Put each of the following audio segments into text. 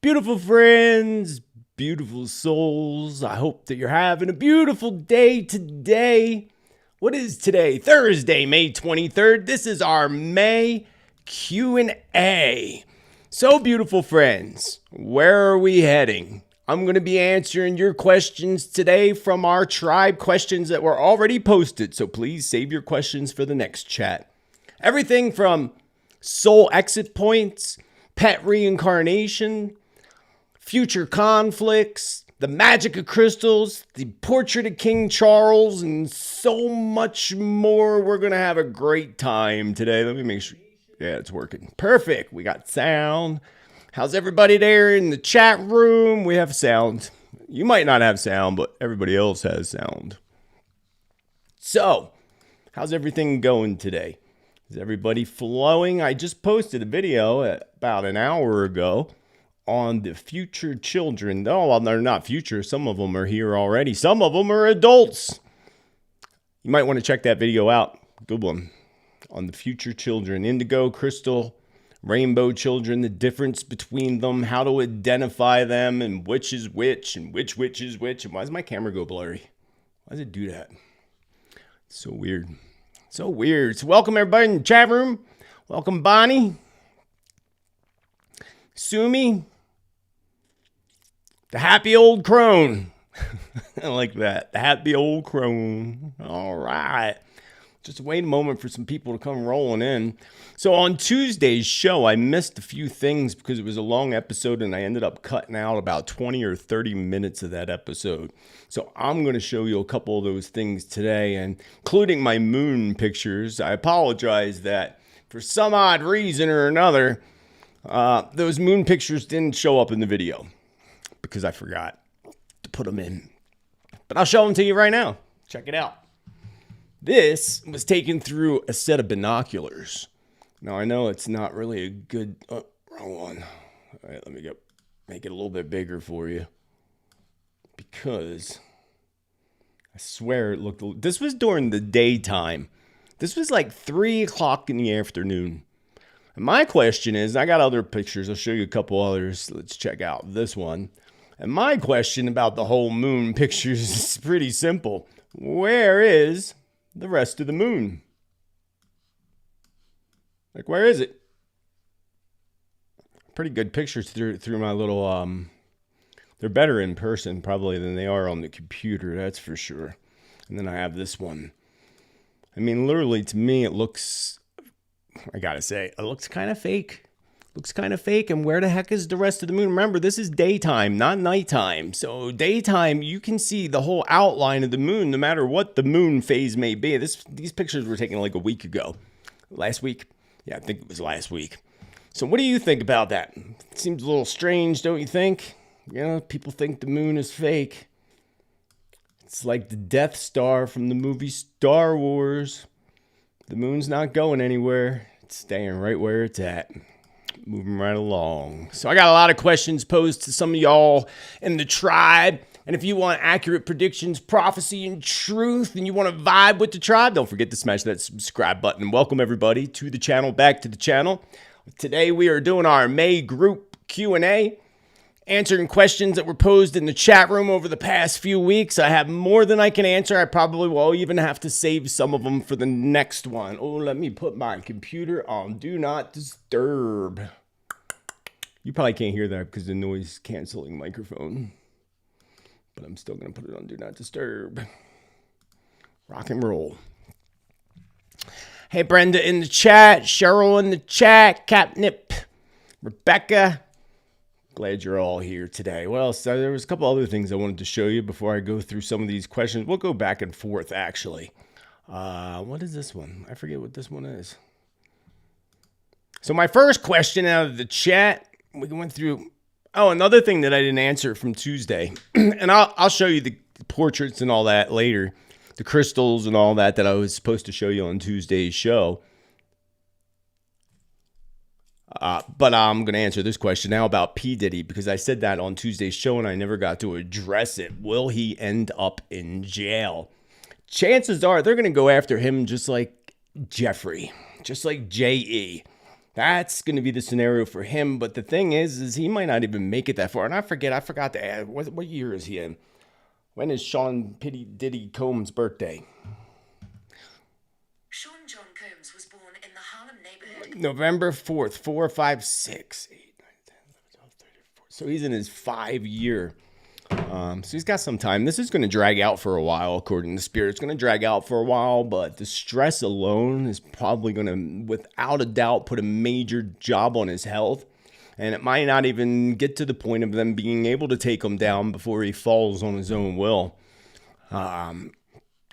Beautiful friends, beautiful souls, I hope that you're having a beautiful day today. What is today? Thursday, May 23rd. This is our May Q&A. So, beautiful friends, where are we heading? I'm going to be answering your questions today from our tribe questions that were already posted. So please save your questions for the next chat. Everything from soul exit points, pet reincarnation, future conflicts, the magic of crystals, the portrait of King Charles, and so much more. We're going to have a great time today. Let me make sure. Yeah, it's working. Perfect. We got sound. How's everybody there in the chat room? We have sound. You might not have sound, but everybody else has sound. So, how's everything going today? Is everybody flowing? I just posted a video about an hour ago on the future children. Oh, well, they're not future. Some of them are here already. Some of them are adults. You might want to check that video out. Good one. On the future children. Indigo, crystal, rainbow children, the difference between them, how to identify them, and which is which, and which is which. And why does my camera go blurry? Why does it do that? It's so weird. So weird. So welcome everybody in the chat room. Welcome Bonnie. Sumi. The happy old crone. I like that. The happy old crone. All right. Just wait a moment for some people to come rolling in. So on Tuesday's show, I missed a few things because it was a long episode and I ended up cutting out about 20 or 30 minutes of that episode. So I'm going to show you a couple of those things today, including my moon pictures. I apologize that for some odd reason or another, those moon pictures didn't show up in the video because I forgot to put them in. But I'll show them to you right now. Check it out. This was taken through a set of binoculars. Now, I know it's not really a good... Oh, wrong one. All right, let me make it a little bit bigger for you. Because I swear it looked... This was during the daytime. This was like 3 o'clock in the afternoon. And my question is, I got other pictures. I'll show you a couple others. Let's check out this one. And my question about the whole moon pictures is pretty simple. Where is the rest of the moon? Like, where is it? Pretty good pictures through my little, they're better in person probably than they are on the computer, that's for sure. And then I have this one. I mean, literally to me, it looks, I gotta say, it looks kind of fake. Looks kind of fake. And where the heck is the rest of the moon? Remember, this is daytime, not nighttime. So daytime, you can see the whole outline of the moon, no matter what the moon phase may be. These pictures were taken like a week ago. Last week? Yeah, I think it was last week. So what do you think about that? It seems a little strange, don't you think? You know, people think the moon is fake. It's like the Death Star from the movie Star Wars. The moon's not going anywhere. It's staying right where it's at. Moving right along. So I got a lot of questions posed to some of y'all in the tribe. And if you want accurate predictions, prophecy, and truth, and you want to vibe with the tribe, don't forget to smash that subscribe button. Welcome everybody to the channel, back to the channel. Today we are doing our May group Q&A, answering questions that were posed in the chat room over the past few weeks. I have more than I can answer. I probably will even have to save some of them for the next one. Oh, let me put my computer on Do Not Disturb. You probably can't hear that because the noise canceling microphone. But I'm still going to put it on Do Not Disturb. Rock and roll. Hey, Brenda in the chat. Cheryl in the chat. Catnip. Rebecca. Glad you're all here today. Well, so there was a couple other things I wanted to show you before I go through some of these questions. We'll go back and forth, actually. What is this one? I forget what this one is. So my first question out of the chat, we went through... Oh, another thing that I didn't answer from Tuesday, and I'll show you the portraits and all that later, the crystals and all that I was supposed to show you on Tuesday's show. But I'm going to answer this question now about P. Diddy, because I said that on Tuesday's show and I never got to address it. Will he end up in jail? Chances are they're going to go after him just like Jeffrey, just like J.E. That's going to be the scenario for him. But the thing is he might not even make it that far. And I forgot to add, what year is he in? When is Sean Diddy Combs' birthday? Sean John Combs was born in the Harlem neighborhood. November 4th, 4, 5, 6, 8, 9, 10, 11, 12, 13, 14. So he's in his 5 year. So he's got some time. This is going to drag out for a while, according to Spirit. It's going to drag out for a while, but the stress alone is probably going to, without a doubt, put a major job on his health. And it might not even get to the point of them being able to take him down before he falls on his own will.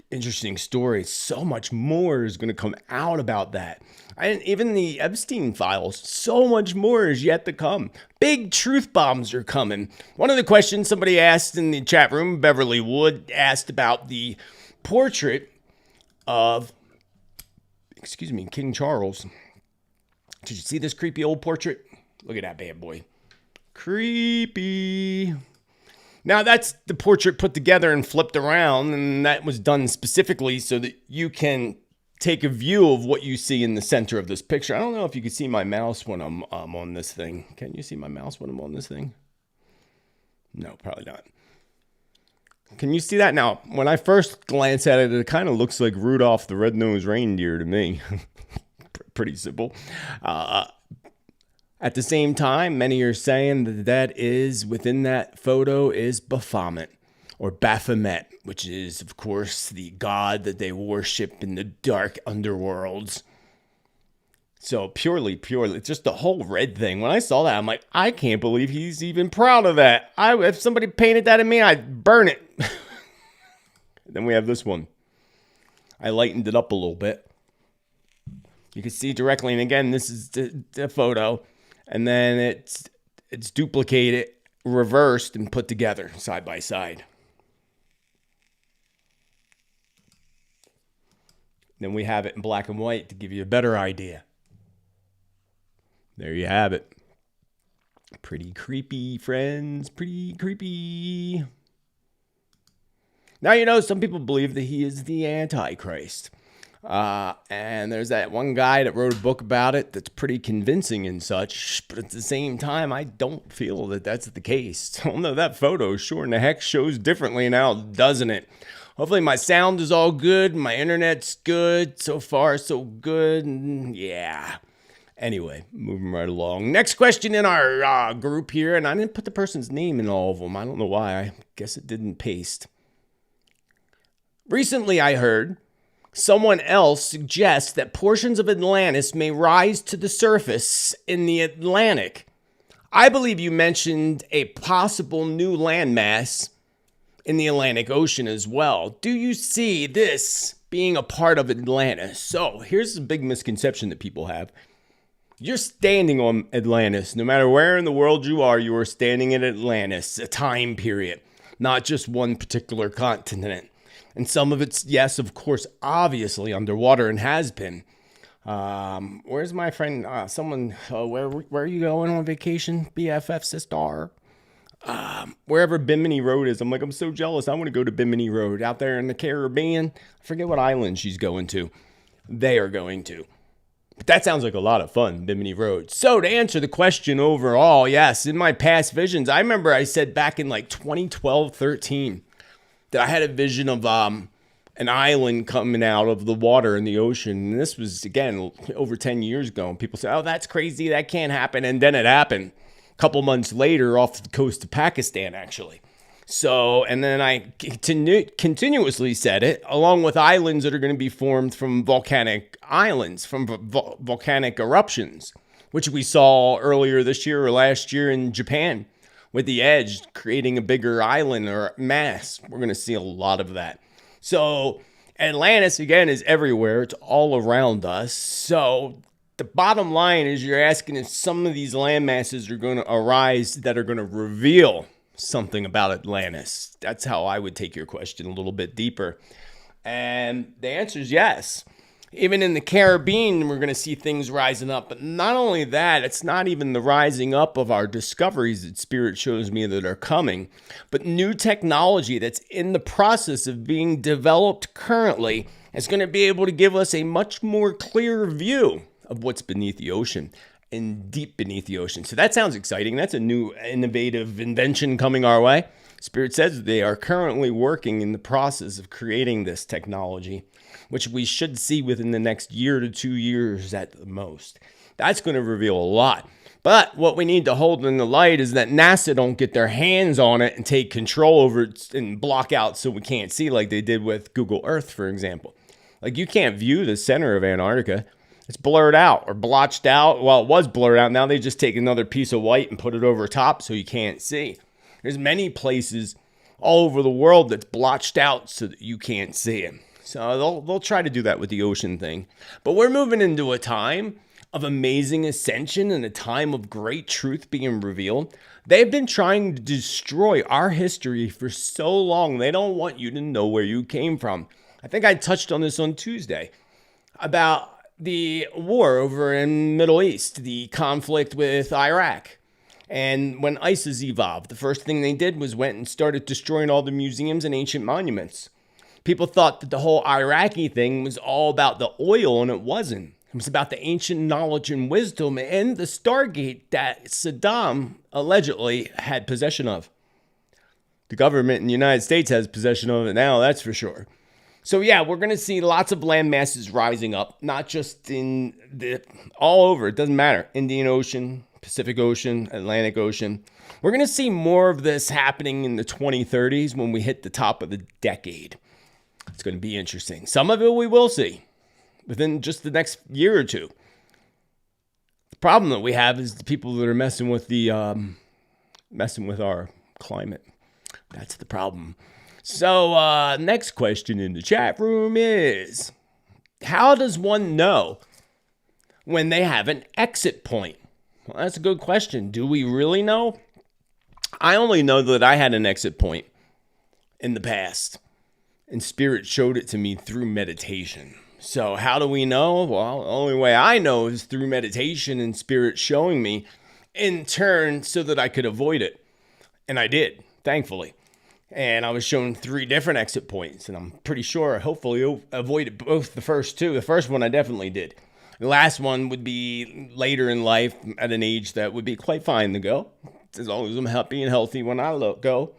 Interesting story. So much more is going to come out about that. And even the Epstein files, so much more is yet to come. Big truth bombs are coming. One of the questions somebody asked in the chat room, Beverly Wood, asked about the portrait of, King Charles. Did you see this creepy old portrait? Look at that bad boy. Creepy. Now, that's the portrait put together and flipped around, and that was done specifically so that you can take a view of what you see in the center of this picture. I don't know if you can see my mouse when I'm on this thing. Can you see my mouse when I'm on this thing? No, probably not. Can you see that? Now, when I first glance at it, it kind of looks like Rudolph the Red-Nosed Reindeer to me. Pretty simple. At the same time, many are saying that is within that photo is Baphomet or Baphomet, which is, of course, the god that they worship in the dark underworlds. So purely, just the whole red thing. When I saw that, I'm like, I can't believe he's even proud of that. If somebody painted that at me, I'd burn it. Then we have this one. I lightened it up a little bit. You can see directly, and again, this is the photo. And then it's duplicated, reversed, and put together side by side. Then we have it in black and white to give you a better idea. There you have it. Pretty creepy, friends. Pretty creepy. Now, some people believe that he is the Antichrist. And there's that one guy that wrote a book about it that's pretty convincing and such, but at the same time, I don't feel that that's the case. Although that photo sure in the heck shows differently now, doesn't it? Hopefully my sound is all good, my internet's good, so far so good, and yeah. Anyway, moving right along. Next question in our group here, and I didn't put the person's name in all of them. I don't know why. I guess it didn't paste. Recently I heard someone else suggests that portions of Atlantis may rise to the surface in the Atlantic. I believe you mentioned a possible new landmass in the Atlantic Ocean as well. Do you see this being a part of Atlantis? So here's a big misconception that people have. You're standing on Atlantis. No matter where in the world you are standing in Atlantis, a time period, not just one particular continent. And some of it's, yes, of course, obviously underwater and has been. Where's my friend? Where are you going on vacation? BFF sister. Wherever Bimini Road is. I'm so jealous. I want to go to Bimini Road out there in the Caribbean. I forget what island she's going to. They are going to. But that sounds like a lot of fun, Bimini Road. So to answer the question overall, yes, in my past visions, I remember I said back in 2012, 13, that I had a vision of an island coming out of the water in the ocean. And this was, again, over 10 years ago. And people say, oh, that's crazy. That can't happen. And then it happened a couple months later off the coast of Pakistan, actually. So, and then I continuously said it, along with islands that are going to be formed from volcanic islands, from volcanic eruptions, which we saw earlier this year or last year in Japan, with the edge creating a bigger island or mass. We're going to see a lot of that. So Atlantis, again, is everywhere. It's all around us. So the bottom line is you're asking if some of these land masses are going to arise that are going to reveal something about Atlantis. That's how I would take your question a little bit deeper. And the answer is yes. Even in the Caribbean, we're going to see things rising up. But not only that, it's not even the rising up of our discoveries that Spirit shows me that are coming, but new technology that's in the process of being developed currently is going to be able to give us a much more clear view of what's beneath the ocean and deep beneath the ocean. So that sounds exciting. That's a new innovative invention coming our way. Spirit says they are currently working in the process of creating this technology, which we should see within the next year to 2 years at the most. That's going to reveal a lot. But what we need to hold in the light is that NASA don't get their hands on it and take control over it and block out so we can't see, like they did with Google Earth, for example. Like, you can't view the center of Antarctica. It's blurred out or blotched out. Well, it was blurred out. Now they just take another piece of white and put it over top so you can't see. There's many places all over the world that's blotched out so that you can't see it. So they'll try to do that with the ocean thing. But we're moving into a time of amazing ascension and a time of great truth being revealed. They've been trying to destroy our history for so long. They don't want you to know where you came from. I think I touched on this on Tuesday about the war over in Middle East, the conflict with Iraq. And when ISIS evolved, the first thing they did was went and started destroying all the museums and ancient monuments. People thought that the whole Iraqi thing was all about the oil, and it wasn't. It was about the ancient knowledge and wisdom and the Stargate that Saddam allegedly had possession of. The government in the United States has possession of it now, that's for sure. So yeah, we're going to see lots of land masses rising up, not just all over. It doesn't matter. Indian Ocean, Pacific Ocean, Atlantic Ocean. We're going to see more of this happening in the 2030s when we hit the top of the decade. It's going to be interesting. Some of it we will see within just the next year or two. The problem that we have is the people that are messing with our climate. That's the problem. So next question in the chat room is, how does one know when they have an exit point? Well, that's a good question. Do we really know? I only know that I had an exit point in the past, and Spirit showed it to me through meditation. So how do we know? Well, the only way I know is through meditation and Spirit showing me in turn so that I could avoid it. And I did, thankfully. And I was shown 3 different exit points, and I'm pretty sure, hopefully, avoided both the first 2. The first one I definitely did. The last one would be later in life at an age that would be quite fine to go. As long as I'm happy and healthy when I go.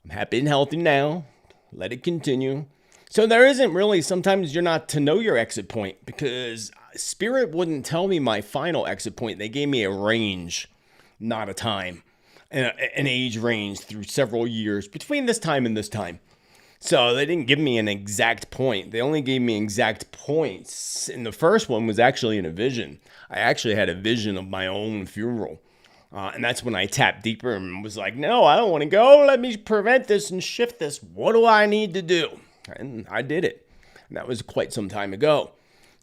I'm happy and healthy now. Let it continue. So there isn't really, sometimes you're not to know your exit point, because Spirit wouldn't tell me my final exit point. They gave me a range, not a time. An age range through several years between this time and this time. So they didn't give me an exact point. They only gave me exact points. And the first one was actually in a vision. I actually had a vision of my own funeral. And that's when I tapped deeper and was like, no, I don't want to go. Let me prevent this and shift this. What do I need to do? And I did it. And that was quite some time ago.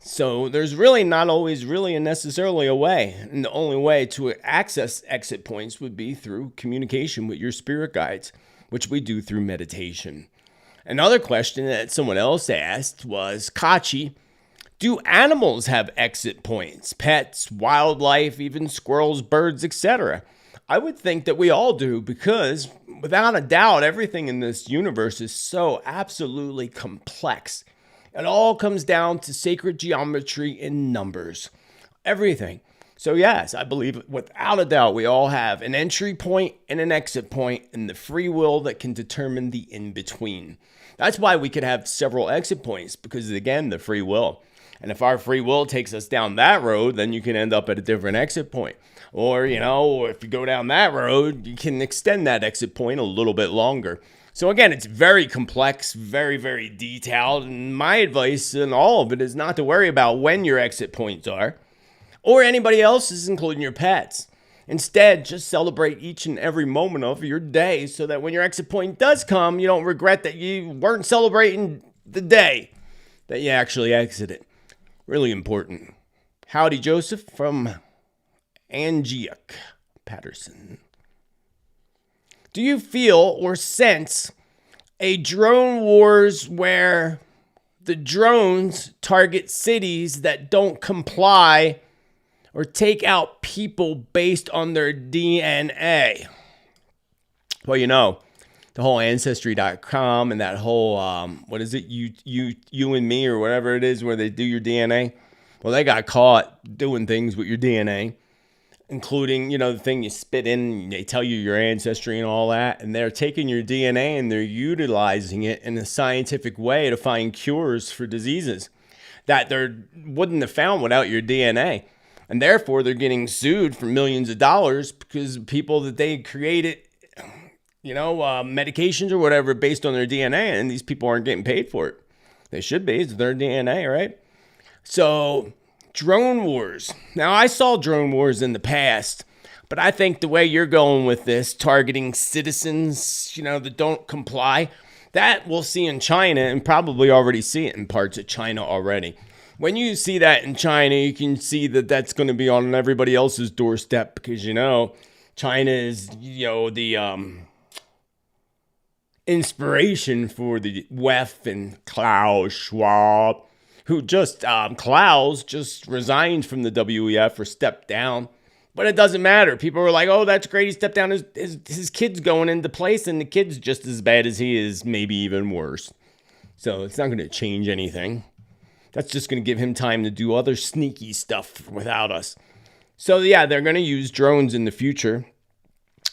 So there's really not always really necessarily a way. And the only way to access exit points would be through communication with your spirit guides, which we do through meditation. Another question that someone else asked was, Kachi, do animals have exit points? Pets, wildlife, even squirrels, birds, etc.? I would think that we all do, because without a doubt, everything in this universe is so absolutely complex. It all comes down to sacred geometry and numbers. Everything. So yes, I believe without a doubt we all have an entry point and an exit point, and the free will that can determine the in-between. That's why we could have several exit points, because again, the free will. And if our free will takes us down that road, then you can end up at a different exit point. Or, if you go down that road, you can extend that exit point a little bit longer. So again, it's very complex, very, very detailed. And my advice in all of it is not to worry about when your exit points are, or anybody else's, including your pets. Instead, just celebrate each and every moment of your day so that when your exit point does come, you don't regret that you weren't celebrating the day that you actually exited. Really important. Howdy, Joseph from Angiak Patterson. Do you feel or sense a drone wars where the drones target cities that don't comply or take out people based on their DNA? Well, the whole Ancestry.com and that whole, what is it, you and me or whatever it is where they do your DNA. Well, they got caught doing things with your DNA, including, the thing you spit in, they tell you your ancestry and all that. And they're taking your DNA and they're utilizing it in a scientific way to find cures for diseases that they wouldn't have found without your DNA. And therefore, they're getting sued for millions of dollars because people that they created, medications or whatever based on their DNA, and these people aren't getting paid for it. They should be. It's their DNA, right? So, drone wars. Now, I saw drone wars in the past, but I think the way you're going with this, targeting citizens, that don't comply, that we'll see in China and probably already see it in parts of China already. When you see that in China, you can see that that's going to be on everybody else's doorstep because, China is, the inspiration for the WEF and Klaus Schwab, who Klaus just resigned from the WEF or stepped down. But it doesn't matter. People were like, oh, that's great. He stepped down. His kid's going into place, and the kid's just as bad as he is, maybe even worse. So it's not going to change anything. That's just going to give him time to do other sneaky stuff without us. So, yeah, they're going to use drones in the future.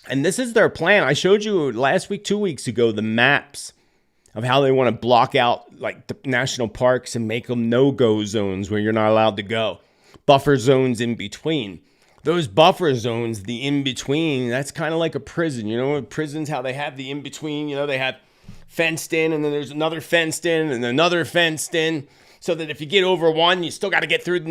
And this is their plan. I showed you last week, 2 weeks ago, the maps of how they want to block out like the national parks and make them no-go zones where you're not allowed to go. Buffer zones in between. Those buffer zones, the in-between, that's kind of like a prison. In prisons, how they have the in-between, they have fenced in, and then there's another fenced in, and another fenced in, so that if you get over one, you still got to get through the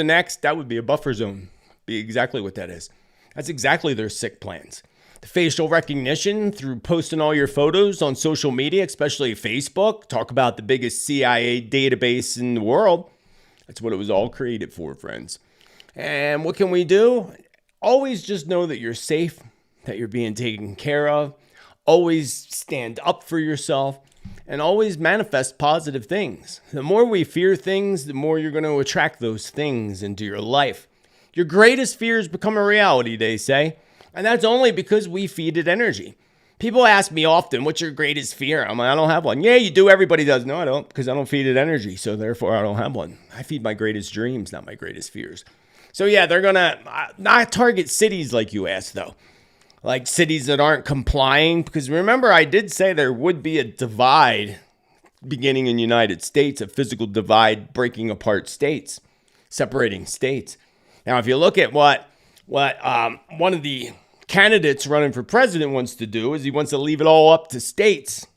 next, That would be a buffer zone. Be exactly what that is. That's exactly their sick plans. The facial recognition through posting all your photos on social media, especially Facebook. Talk about the biggest CIA database in the world. That's what it was all created for, friends. And what can we do? Always just know that you're safe, that you're being taken care of. Always stand up for yourself, and always manifest positive things. The more we fear things, the more you're going to attract those things into your life. Your greatest fears become a reality, they say. And that's only because we feed it energy. People ask me often, what's your greatest fear? I'm like, I don't have one. Yeah, you do. Everybody does. No, I don't, because I don't feed it energy. So therefore, I don't have one. I feed my greatest dreams, not my greatest fears. So yeah, they're going to not target cities like you asked, though. Like cities that aren't complying. Because remember, I did say there would be a divide beginning in the United States, a physical divide breaking apart states, separating states. Now, if you look at what one of the candidates running for president wants to do is he wants to leave it all up to states.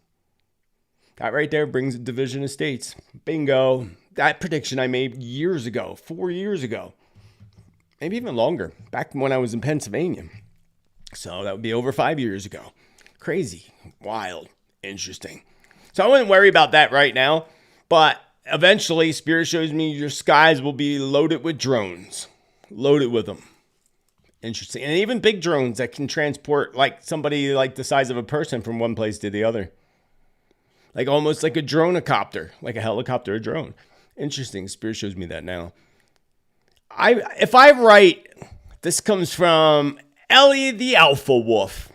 That right there brings a division of states. Bingo. That prediction I made years ago, 4 years ago. Maybe even longer, back when I was in Pennsylvania. So that would be over 5 years ago. Crazy, wild, interesting. So I wouldn't worry about that right now. But eventually, Spirit shows me your skies will be loaded with drones. Loaded with them. Interesting. And even big drones that can transport like somebody like the size of a person from one place to the other. Like almost like a dronecopter, like a helicopter, a drone. Interesting. Spirit shows me that now. If I write, this comes from Ellie the Alpha Wolf.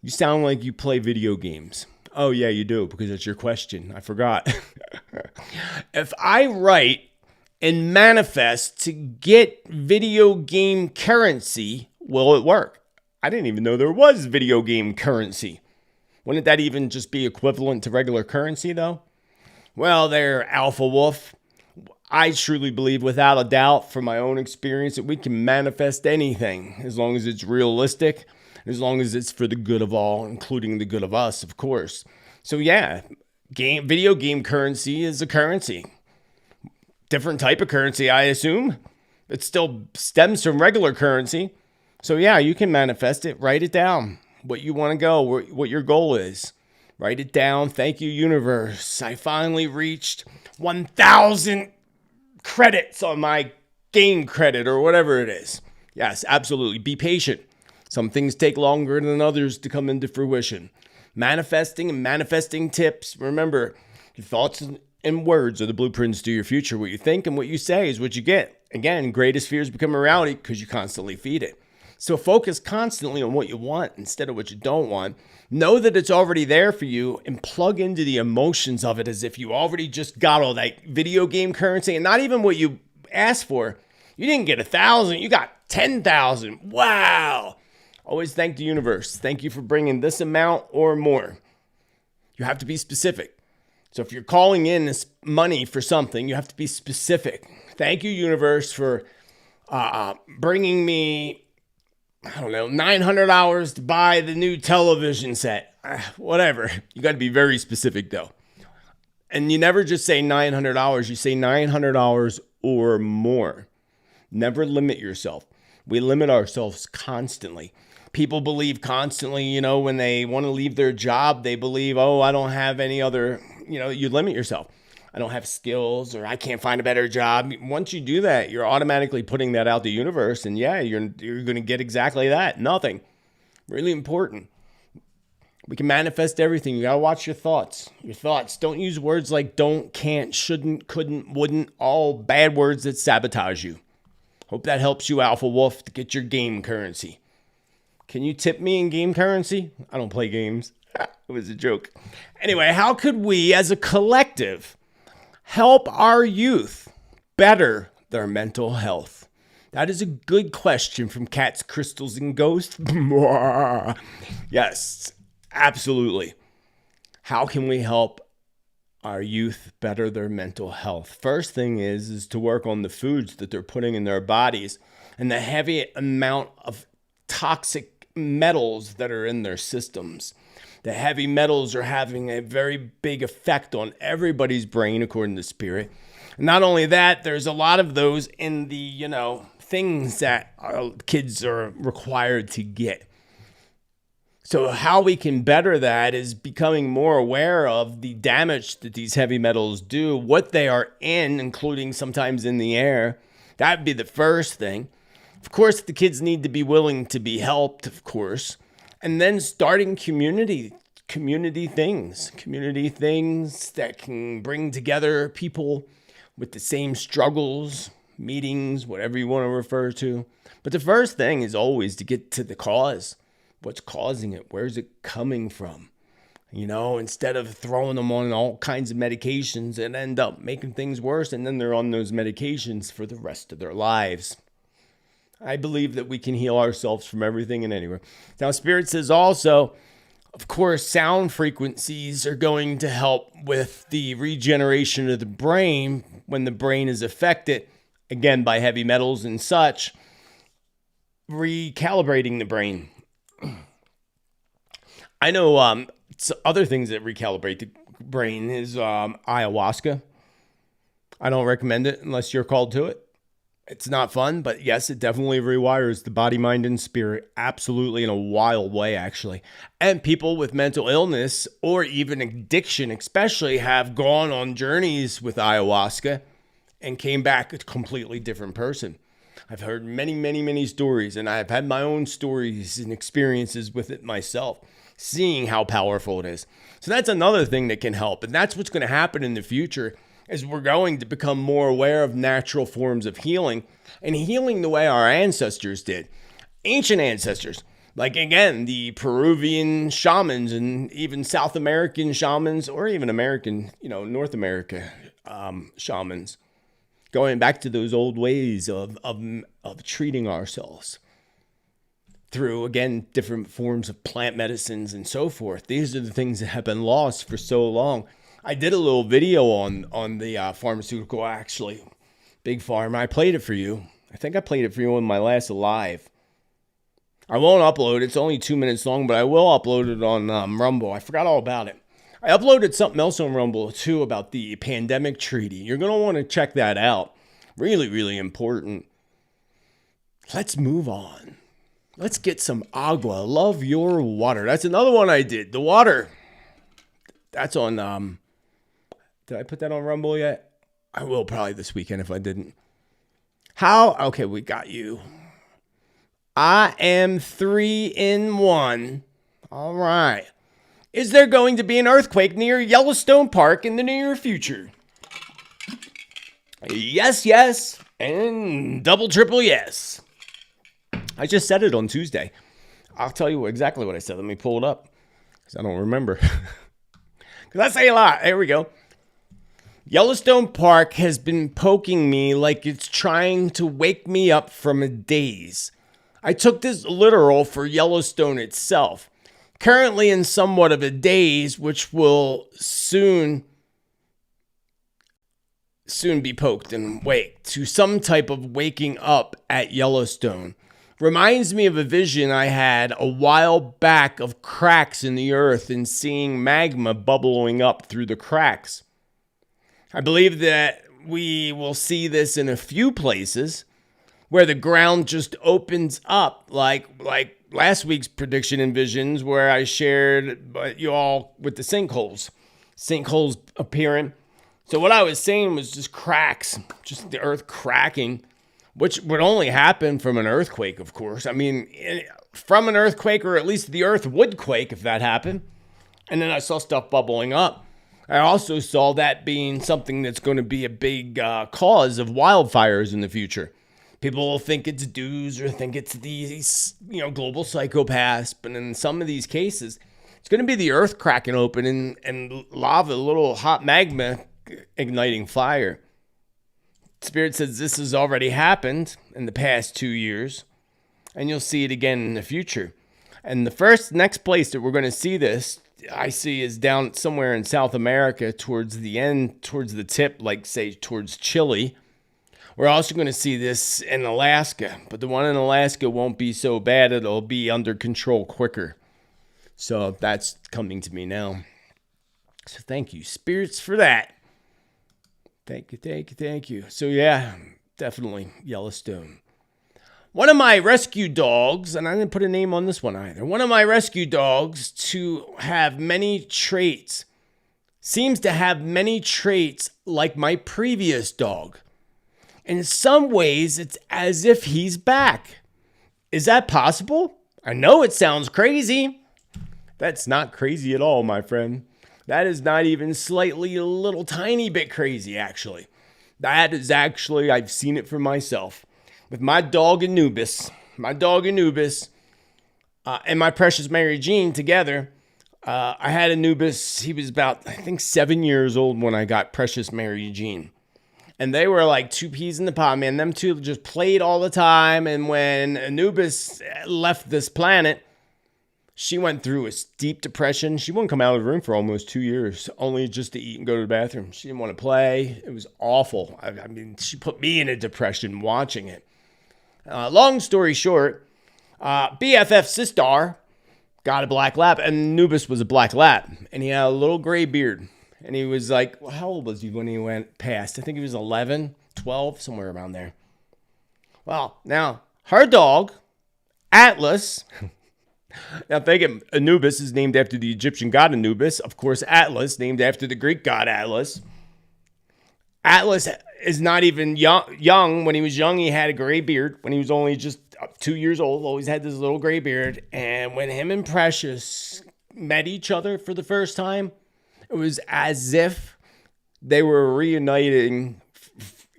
You sound like you play video games. Oh, yeah, you do, because it's your question. I forgot. If I write and manifest to get video game currency, will it work? I didn't even know there was video game currency. Wouldn't that even just be equivalent to regular currency, though? Well, there, Alpha Wolf. I truly believe, without a doubt, from my own experience, that we can manifest anything as long as it's realistic, as long as it's for the good of all, including the good of us, of course. So yeah, video game currency is a currency. Different type of currency, I assume. It still stems from regular currency. So yeah, you can manifest it. Write it down. What you want to go, what your goal is. Write it down. Thank you, universe. I finally reached 1,000 credits on my game credit or whatever it is. Yes, absolutely. Be patient. Some things take longer than others to come into fruition. Manifesting and manifesting tips. Remember, your thoughts and words are the blueprints to your future. What you think and what you say is what you get. Again, greatest fears become a reality because you constantly feed it. So focus constantly on what you want instead of what you don't want. Know that it's already there for you and plug into the emotions of it as if you already just got all that video game currency, and not even what you asked for. You didn't get 1,000, you got 10,000. Wow. Always thank the universe. Thank you for bringing this amount or more. You have to be specific. So if you're calling in this money for something, you have to be specific. Thank you, universe, for bringing me, I don't know, $900 to buy the new television set. Whatever. You got to be very specific, though. And you never just say $900. You say $900 or more. Never limit yourself. We limit ourselves constantly. People believe constantly, when they want to leave their job, they believe, oh, I don't have any other, you limit yourself. I don't have skills, or I can't find a better job. Once you do that, you're automatically putting that out the universe. And yeah, you're going to get exactly that. Nothing. Really important. We can manifest everything. You got to watch your thoughts. Your thoughts. Don't use words like don't, can't, shouldn't, couldn't, wouldn't. All bad words that sabotage you. Hope that helps you, Alpha Wolf, to get your game currency. Can you tip me in game currency? I don't play games. It was a joke. Anyway, how could we as a collective help our youth better their mental health? That is a good question from Cats, Crystals, and Ghosts. Yes, absolutely. How can we help our youth better their mental health? First thing is to work on the foods that they're putting in their bodies and the heavy amount of toxic metals that are in their systems. The heavy metals are having a very big effect on everybody's brain, according to Spirit. And not only that, there's a lot of those in the, things that our kids are required to get. So how we can better that is becoming more aware of the damage that these heavy metals do, what they are in, including sometimes in the air. That'd be the first thing. Of course, the kids need to be willing to be helped, of course. And then starting community things that can bring together people with the same struggles, meetings, whatever you want to refer to. But the first thing is always to get to the cause. What's causing it? Where's it coming from? Instead of throwing them on all kinds of medications and end up making things worse, and then they're on those medications for the rest of their lives. I believe that we can heal ourselves from everything and anywhere. Now, Spirit says also, of course, sound frequencies are going to help with the regeneration of the brain when the brain is affected, again, by heavy metals and such, recalibrating the brain. I know other things that recalibrate the brain is ayahuasca. I don't recommend it unless you're called to it. It's not fun, but yes, it definitely rewires the body, mind, and spirit. Absolutely, in a wild way, actually. And people with mental illness or even addiction especially have gone on journeys with ayahuasca and came back a completely different person. I've heard many, many, many stories, and I've had my own stories and experiences with it myself, seeing how powerful it is. So that's another thing that can help, and that's what's going to happen in the future. Is we're going to become more aware of natural forms of healing and healing the way our ancestors did. Ancient ancestors, like again, the Peruvian shamans and even South American shamans, or even American, North America shamans, going back to those old ways of treating ourselves through, again, different forms of plant medicines and so forth. These are the things that have been lost for so long. I did a little video on the pharmaceutical, actually. Big Pharma. I played it for you. I think I played it for you on my last live. I won't upload it. It's only 2 minutes long, but I will upload it on Rumble. I forgot all about it. I uploaded something else on Rumble, too, about the pandemic treaty. You're going to want to check that out. Really, really important. Let's move on. Let's get some agua. Love your water. That's another one I did. The water. That's on... Did I put that on Rumble yet? I will probably this weekend if I didn't. How? Okay, we got you. I am 3 in 1. All right. Is there going to be an earthquake near Yellowstone Park in the near future? Yes, yes, and double, triple yes. I just said it on Tuesday. I'll tell you exactly what I said. Let me pull it up because I don't remember. Because I say a lot. Here we go. Yellowstone Park has been poking me like it's trying to wake me up from a daze. I took this literal for Yellowstone itself. Currently in somewhat of a daze, which will soon be poked and waked to some type of waking up at Yellowstone. Reminds me of a vision I had a while back of cracks in the earth and seeing magma bubbling up through the cracks. I believe that we will see this in a few places where the ground just opens up like last week's prediction and visions where I shared you all with the sinkholes appearing. So what I was saying was just cracks, just the earth cracking, which would only happen from an earthquake, of course. I mean, from an earthquake, or at least the earth would quake if that happened. And then I saw stuff bubbling up. I also saw that being something that's going to be a big cause of wildfires in the future. People will think it's dudes or think it's these, global psychopaths. But in some of these cases, it's going to be the earth cracking open and lava, little hot magma igniting fire. Spirit says this has already happened in the past 2 years, and you'll see it again in the future. And the next place that we're going to see this, I see, is down somewhere in South America towards the end, towards the tip, like say towards Chile. We're also going to see this in Alaska, but the one in Alaska won't be so bad. It'll be under control quicker. So that's coming to me now. So thank you, spirits, for that. Thank you. So yeah, definitely Yellowstone. One of my rescue dogs, and I didn't put a name on this one either. One of my rescue dogs seems to have many traits like my previous dog. In some ways, it's as if he's back. Is that possible? I know it sounds crazy. That's not crazy at all, my friend. That is not even slightly a little tiny bit crazy, actually. That is actually, I've seen it for myself. With my dog Anubis, and my precious Mary Jean together, I had Anubis. He was about, I think, 7 years old when I got precious Mary Jean. And they were like two peas in the pod, man. Them two just played all the time. And when Anubis left this planet, she went through a deep depression. She wouldn't come out of the room for almost 2 years, only just to eat and go to the bathroom. She didn't want to play. It was awful. I mean, she put me in a depression watching it. Long story short, BFF Sistar got a black lab, and Anubis was a black lab, and he had a little gray beard. And he was like, well, how old was he when he went past? I think he was 11, 12, somewhere around there. Well, now, her dog, Atlas, now thinking Anubis is named after the Egyptian god Anubis. Of course, Atlas, named after the Greek god Atlas. Atlas is not even young. When he was young, he had a gray beard. When he was only just 2 years old, always had this little gray beard. And when him and Precious met each other for the first time, it was as if they were reunited.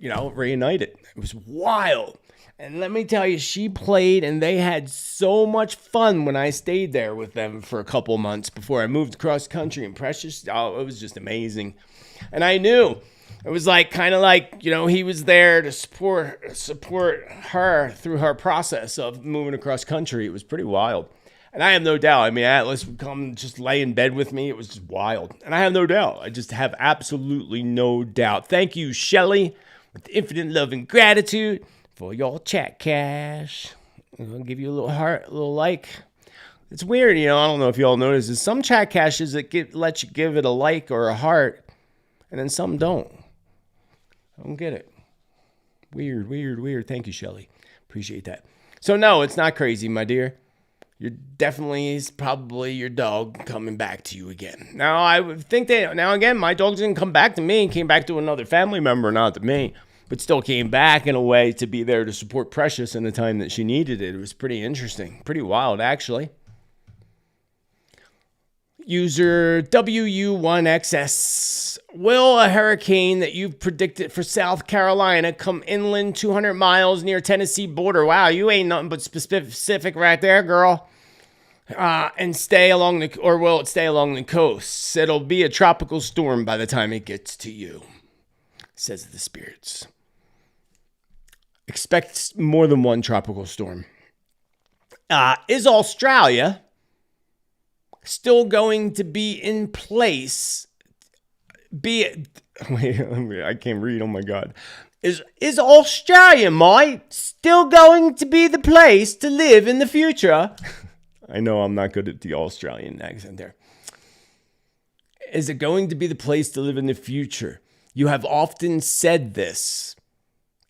It was wild. And let me tell you, she played and they had so much fun when I stayed there with them for a couple months before I moved across country. And Precious, it was just amazing. And I knew it was kind of like, he was there to support her through her process of moving across country. It was pretty wild. And I have no doubt. I mean, Atlas would come just lay in bed with me. It was just wild. And I have no doubt. I just have absolutely no doubt. Thank you, Shelly, with infinite love and gratitude for your chat cash. I'm going to give you a little heart, a little like. It's weird, I don't know if you all notice this. Some chat caches that let you give it a like or a heart, and then some don't. I don't get it. Weird. Thank you, Shelly. Appreciate that. So, no, it's not crazy, my dear. You're definitely is probably your dog coming back to you again. Now, I would think that, now again, my dog didn't come back to me. He came back to another family member, not to me, but still came back in a way to be there to support Precious in the time that she needed it. It was pretty interesting. Pretty wild, actually. User WU1XS. Will a hurricane that you've predicted for South Carolina come inland 200 miles near Tennessee border? Wow, you ain't nothing but specific right there, girl. And stay along the, or will it stay along the coast? It'll be a tropical storm by the time it gets to you, says the spirits. Expect more than one tropical storm. Is Australia still going to be in place? Wait, I can't read. Oh my God. Is Australia, mate, still going to be the place to live in the future? I know I'm not good at the Australian accent there. Is it going to be the place to live in the future? You have often said this.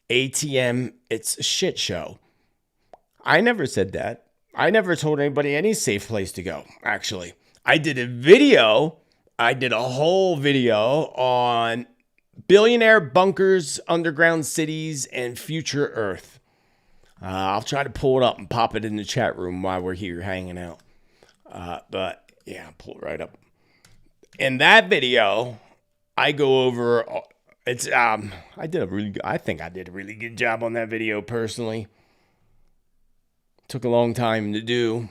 ATM, it's a shit show. I never said that. I never told anybody any safe place to go, actually. I did a whole video on billionaire bunkers, underground cities, and future Earth. I'll try to pull it up and pop it in the chat room while we're here hanging out. But yeah, I'll pull it right up. In that video, I go over. I think I did a really good job on that video personally. Took a long time to do.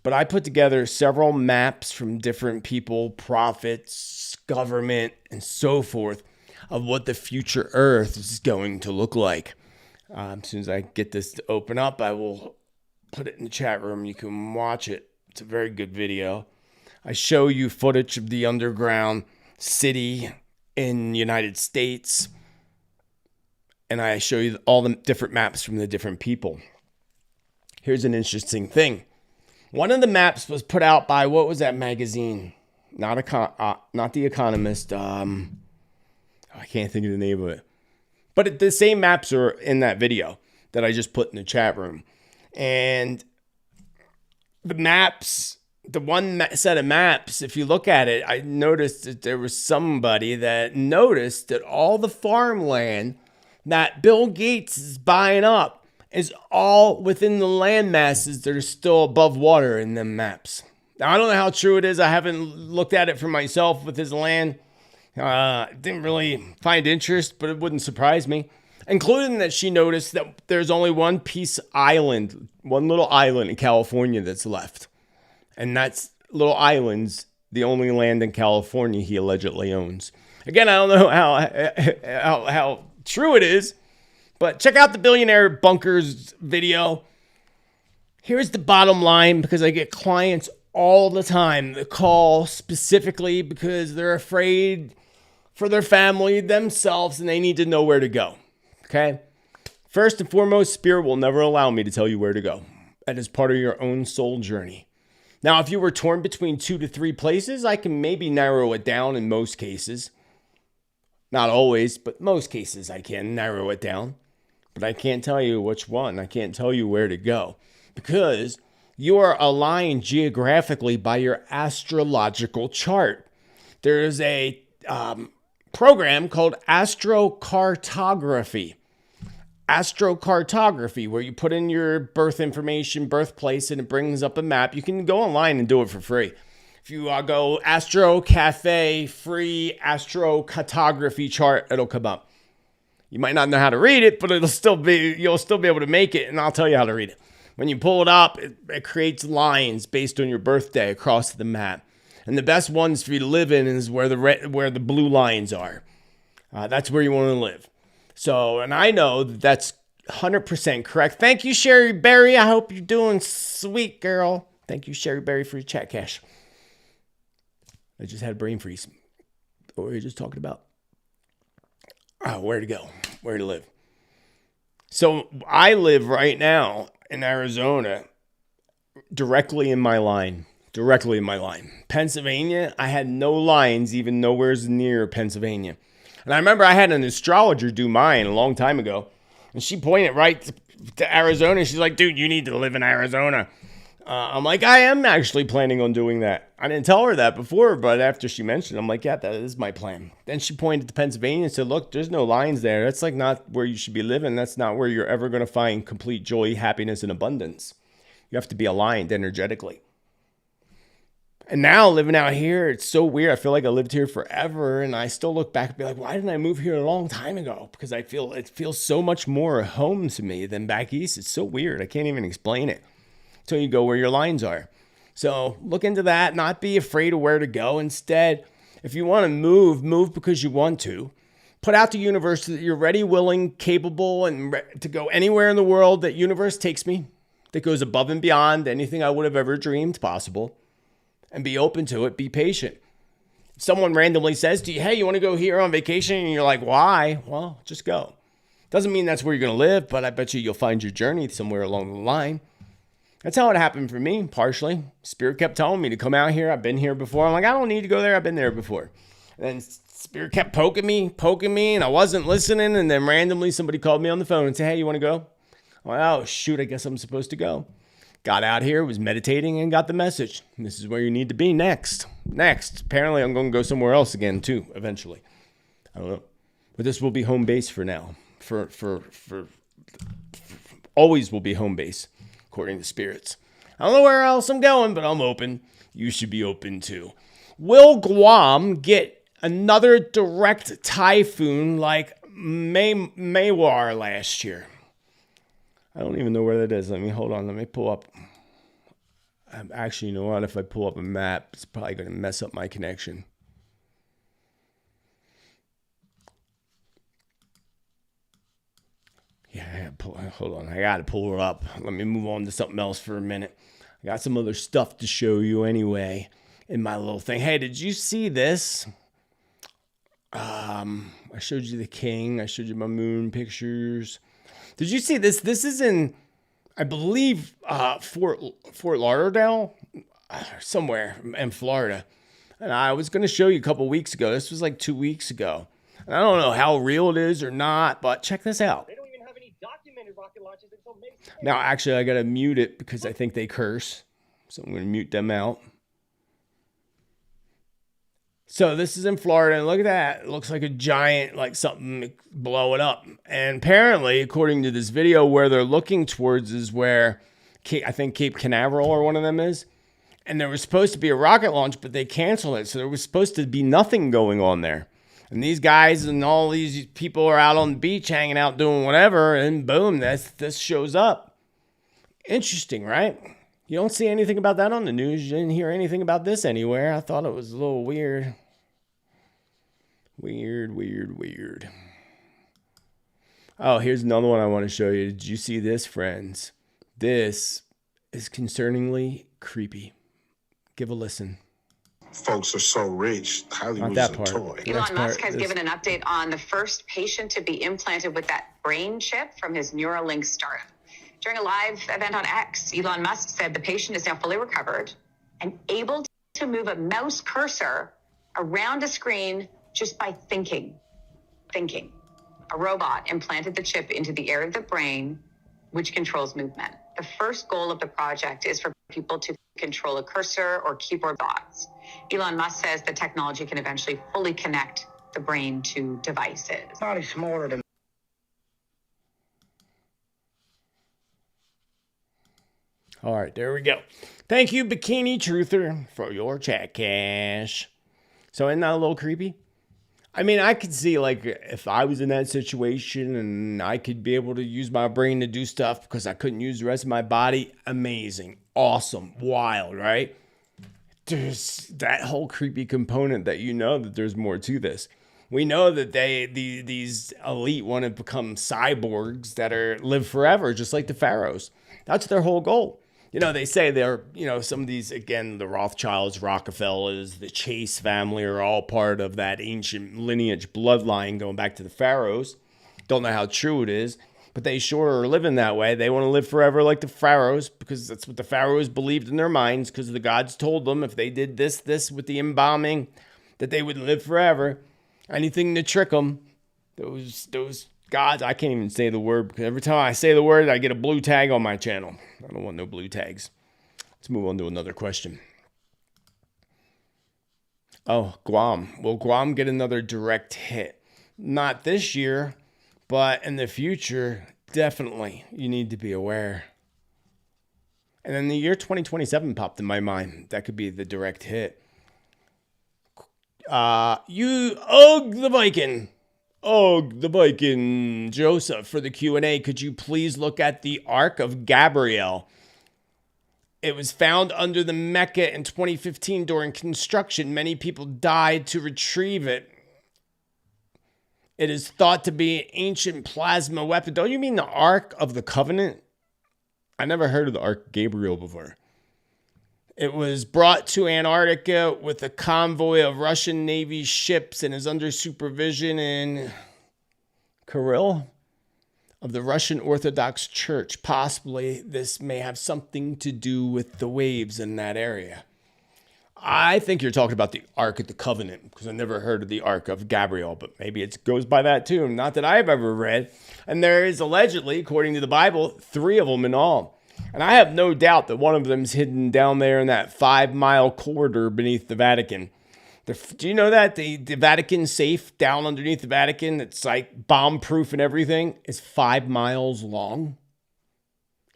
But I put together several maps from different people, prophets, government, and so forth of what the future Earth is going to look like. As soon as I get this to open up, I will put it in the chat room. You can watch it. It's a very good video. I show you footage of the underground city in the United States. And I show you all the different maps from the different people. Here's an interesting thing. One of the maps was put out by, what was that magazine? Not The Economist. I can't think of the name of it. But the same maps are in that video that I just put in the chat room. And the maps, the one set of maps, if you look at it, I noticed that there was somebody that noticed that all the farmland that Bill Gates is buying up is all within the land masses that are still above water in them maps. Now, I don't know how true it is. I haven't looked at it for myself with his land. Didn't really find interest, but it wouldn't surprise me. Including that she noticed that there's only one little island in California that's left. And that's little island's the only land in California he allegedly owns. Again, I don't know how true it is, but check out the Billionaire Bunkers video. Here's the bottom line, because I get clients all the time that call specifically because they're afraid for their family, themselves, and they need to know where to go. Okay? First and foremost, Spirit will never allow me to tell you where to go. That is part of your own soul journey. Now, if you were torn between 2 to 3 places, I can maybe narrow it down in most cases. Not always, but most cases I can narrow it down. But I can't tell you which one. I can't tell you where to go. Because you are aligned geographically by your astrological chart. There is a program called astrocartography. Astrocartography, where you put in your birth information, birthplace, and it brings up a map. You can go online and do it for free. If you go Astro Cafe free astrocartography chart, it'll come up. You might not know how to read it, but you'll still be able to make it, and I'll tell you how to read it. When you pull it up, it creates lines based on your birthday across the map. And the best ones for you to live in is where the blue lines are. That's where you want to live. So, and I know that's 100% correct. Thank you, Sherry Berry. I hope you're doing sweet, girl. Thank you, Sherry Berry, for your chat cash. I just had a brain freeze. What were you just talking about? Oh, where to go, where to live. So I live right now in Arizona, directly in my line. Pennsylvania, I had no lines, even nowhere near Pennsylvania. And I remember I had an astrologer do mine a long time ago. And she pointed right to Arizona. She's like, dude, you need to live in Arizona. I'm like, I am actually planning on doing that. I didn't tell her that before, but after she mentioned it, I'm like, yeah, that is my plan. Then she pointed to Pennsylvania and said, look, there's no lines there. That's like not where you should be living. That's not where you're ever going to find complete joy, happiness, and abundance. You have to be aligned energetically. And now living out here, it's so weird. I feel like I lived here forever, and I still look back and be like, why didn't I move here a long time ago? Because I feel it feels so much more home to me than back east. It's so weird. I can't even explain it until you go where your lines are. So look into that. Not be afraid of where to go. Instead, if you want to move because you want to. Put out the universe that you're ready, willing, capable, and to go anywhere in the world that universe takes me, that goes above and beyond anything I would have ever dreamed possible. And be open to it. Be patient. If someone randomly says to you, hey, you want to go here on vacation? And you're like, why? Well, just go. Doesn't mean that's where you're going to live, but I bet you'll find your journey somewhere along the line. That's how it happened for me, partially. Spirit kept telling me to come out here. I've been here before. I'm like, I don't need to go there. I've been there before. And then Spirit kept poking me, and I wasn't listening. And then randomly somebody called me on the phone and said, hey, you want to go? I'm like, oh, shoot, I guess I'm supposed to go. Got out here, was meditating, and got the message. This is where you need to be next. Apparently, I'm going to go somewhere else again, too, eventually. I don't know. But this will be home base for now. For always will be home base, according to spirits. I don't know where else I'm going, but I'm open. You should be open, too. Will Guam get another direct typhoon like Maywar last year? I don't even know where that is. Let me pull up. Actually, you know what? If I pull up a map, it's probably going to mess up my connection. Yeah, hold on. I got to pull her up. Let me move on to something else for a minute. I got some other stuff to show you anyway in my little thing. Hey, did you see this? I showed you the king. I showed you my moon pictures. Did you see this? This is in, I believe, Fort Lauderdale, somewhere in Florida. And I was going to show you a couple weeks ago. This was like 2 weeks ago. And I don't know how real it is or not, but check this out. They don't even have any documented rocket launches until May 6th. Now, actually, I got to mute it because I think they curse. So I'm going to mute them out. So this is in Florida, and look at that. It looks like a giant, like something blowing up. And apparently, according to this video, where they're looking towards is where I think Cape Canaveral or one of them is. And there was supposed to be a rocket launch, but they canceled it. So there was supposed to be nothing going on there. And these guys and all these people are out on the beach hanging out doing whatever, and boom, this shows up. Interesting, right? You don't see anything about that on the news. You didn't hear anything about this anywhere. I thought it was a little weird. Weird. Oh, here's another one I want to show you. Did you see this, friends? This is concerningly creepy. Give a listen. Folks are so rich, Hollywood's a toy. Elon Musk has given an update on the first patient to be implanted with that brain chip from his Neuralink startup. During a live event on X, Elon Musk said the patient is now fully recovered and able to move a mouse cursor around a screen just by thinking. A robot implanted the chip into the area of the brain, which controls movement. The first goal of the project is for people to control a cursor or keyboard dots. Elon Musk says the technology can eventually fully connect the brain to devices. Probably smaller than. All right, there we go. Thank you, Bikini Truther, for your chat cash. So isn't that a little creepy? I mean, I could see, like, if I was in that situation and I could be able to use my brain to do stuff because I couldn't use the rest of my body, amazing, awesome, wild, right? There's that whole creepy component that you know that there's more to this. We know that these elite want to become cyborgs that live forever, just like the pharaohs. That's their whole goal. You know, they say they're, some of these, again, the Rothschilds, Rockefellers, the Chase family are all part of that ancient lineage bloodline going back to the pharaohs. Don't know how true it is, but they sure are living that way. They want to live forever like the pharaohs because that's what the pharaohs believed in their minds because the gods told them if they did this with the embalming, that they would live forever. Anything to trick them, those gods, I can't even say the word because every time I say the word, I get a blue tag on my channel. I don't want no blue tags. Let's move on to another question. Oh, Guam. Will Guam get another direct hit? Not this year, but in the future, definitely. You need to be aware. And then the year 2027 popped in my mind. That could be the direct hit. The Viking Joseph for the Q&A. Could you please look at the Ark of Gabriel? It was found under the Mecca in 2015 during construction. Many people died to retrieve it. It is thought to be an ancient plasma weapon. Don't you mean the Ark of the Covenant? I never heard of the Ark of Gabriel before. It was brought to Antarctica with a convoy of Russian Navy ships and is under supervision in Kirill of the Russian Orthodox Church. Possibly this may have something to do with the waves in that area. I think you're talking about the Ark of the Covenant, because I never heard of the Ark of Gabriel, but maybe it goes by that too. Not that I've ever read. And there is allegedly, according to the Bible, 3 of them in all. And I have no doubt that one of them's hidden down there in that 5-mile corridor beneath the Vatican. Do you know that the Vatican safe down underneath the Vatican, that's like bomb-proof and everything, is 5 miles long?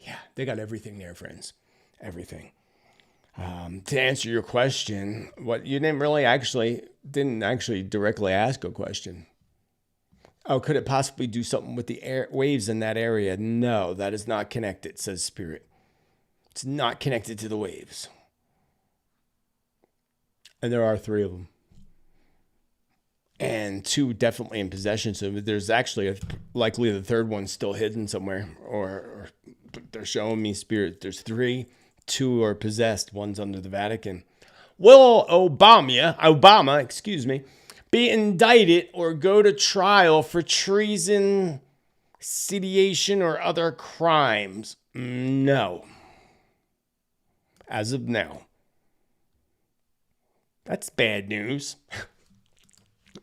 Yeah, they got everything there, friends. Everything. To answer your question, what you didn't actually directly ask a question. Oh, could it possibly do something with the waves in that area? No, that is not connected, says Spirit. It's not connected to the waves. And there are 3 of them. And 2 definitely in possession. So there's actually likely the 3rd one still hidden somewhere. Or they're showing me, Spirit. There's 3. 2 are possessed. 1's under the Vatican. Will Obama, be indicted or go to trial for treason, sedition, or other crimes? No. As of now. That's bad news.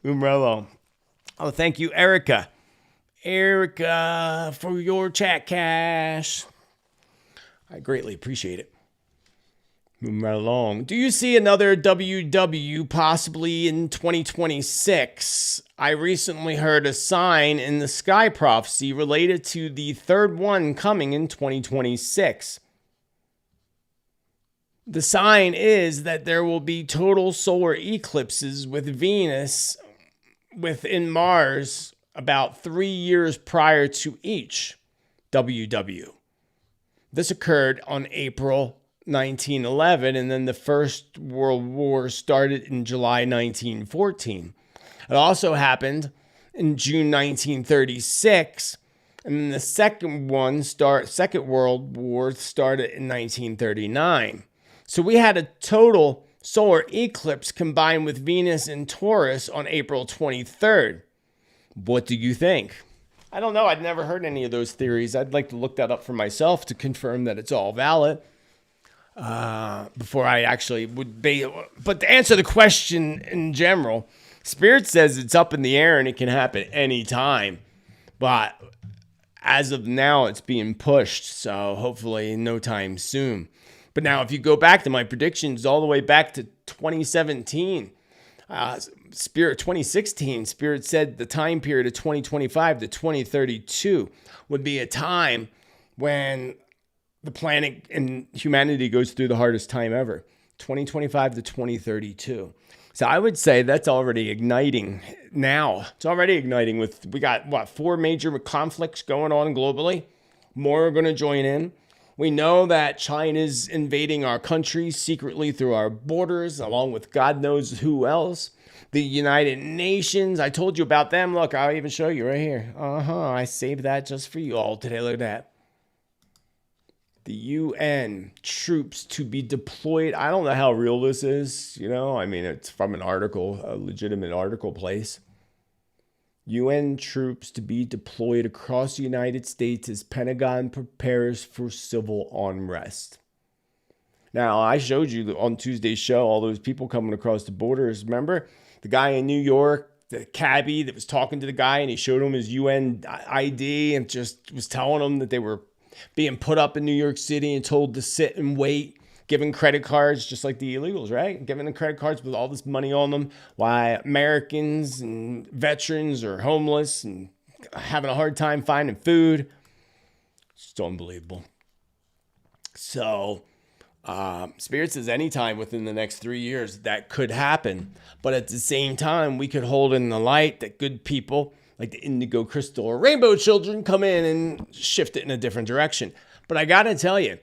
Umbrello. Oh, thank you, Erica. Erica, for your chat cash. I greatly appreciate it. Moving right along. Do you see another WW possibly in 2026? I recently heard a sign in the sky prophecy related to the 3rd one coming in 2026. The sign is that there will be total solar eclipses with Venus within Mars about 3 years prior to each WW. This occurred on April 1911, and then the First World War started in July 1914. It also happened in June 1936, and then the Second World War started in 1939. So we had a total solar eclipse combined with Venus and Taurus on April 23rd. What do you think? I don't know. I'd never heard any of those theories. I'd like to look that up for myself to confirm that it's all valid before I actually would be. But to answer the question in general, Spirit says it's up in the air and it can happen anytime. But as of now, it's being pushed. So hopefully no time soon. But now if you go back to my predictions all the way back to 2017, Spirit 2016, Spirit said the time period of 2025 to 2032 would be a time when the planet and humanity goes through the hardest time ever. 2025 to 2032. So I would say that's already igniting now. It's already igniting we got 4 major conflicts going on globally. More are going to join in. We know that China's invading our country secretly through our borders, along with God knows who else. The United Nations, I told you about them. Look, I'll even show you right here. I saved that just for you all today. Look at that. The UN troops to be deployed. I don't know how real this is. It's from an article, a legitimate article place. UN troops to be deployed across the United States as Pentagon prepares for civil unrest. Now, I showed you on Tuesday's show all those people coming across the borders. Remember the guy in New York, the cabbie that was talking to the guy, and he showed him his UN ID and just was telling him that they were being put up in New York City and told to sit and wait, giving credit cards just like the illegals, right? Giving the credit cards with all this money on them. Why Americans and veterans are homeless and having a hard time finding food. It's just unbelievable. So Spirit says anytime within the next 3 years that could happen. But at the same time, we could hold in the light that good people like the indigo crystal or rainbow children come in and shift it in a different direction. But I got to tell you,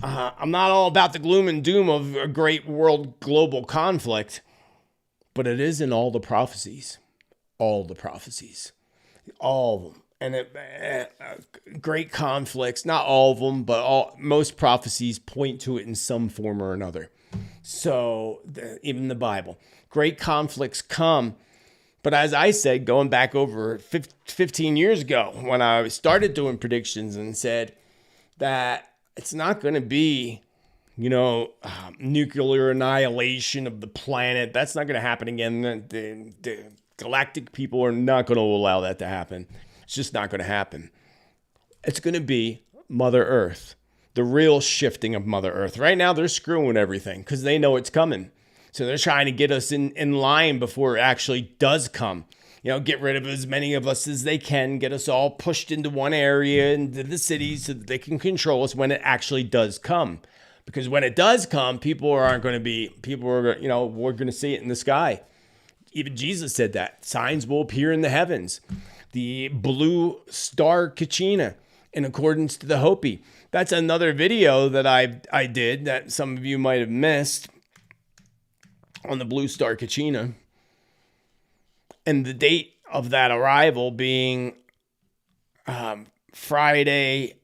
I'm not all about the gloom and doom of a great world global conflict, but it is in all the prophecies. All the prophecies. All of them. And great conflicts, not all of them, but most prophecies point to it in some form or another. So even the Bible, great conflicts come. But as I said, going back over 15 years ago, when I started doing predictions and said that it's not going to be, nuclear annihilation of the planet. That's not going to happen again. The galactic people are not going to allow that to happen. It's just not going to happen. It's going to be Mother Earth, the real shifting of Mother Earth. Right now, they're screwing everything because they know it's coming. So they're trying to get us in line before it actually does come. Get rid of as many of us as they can, get us all pushed into one area, into the cities, so that they can control us when it actually does come. Because when it does come, we're going to see it in the sky. Even Jesus said that. Signs will appear in the heavens. The blue star Kachina, in accordance to the Hopi. That's another video that I did that some of you might have missed on the blue star Kachina. And the date of that arrival being Friday,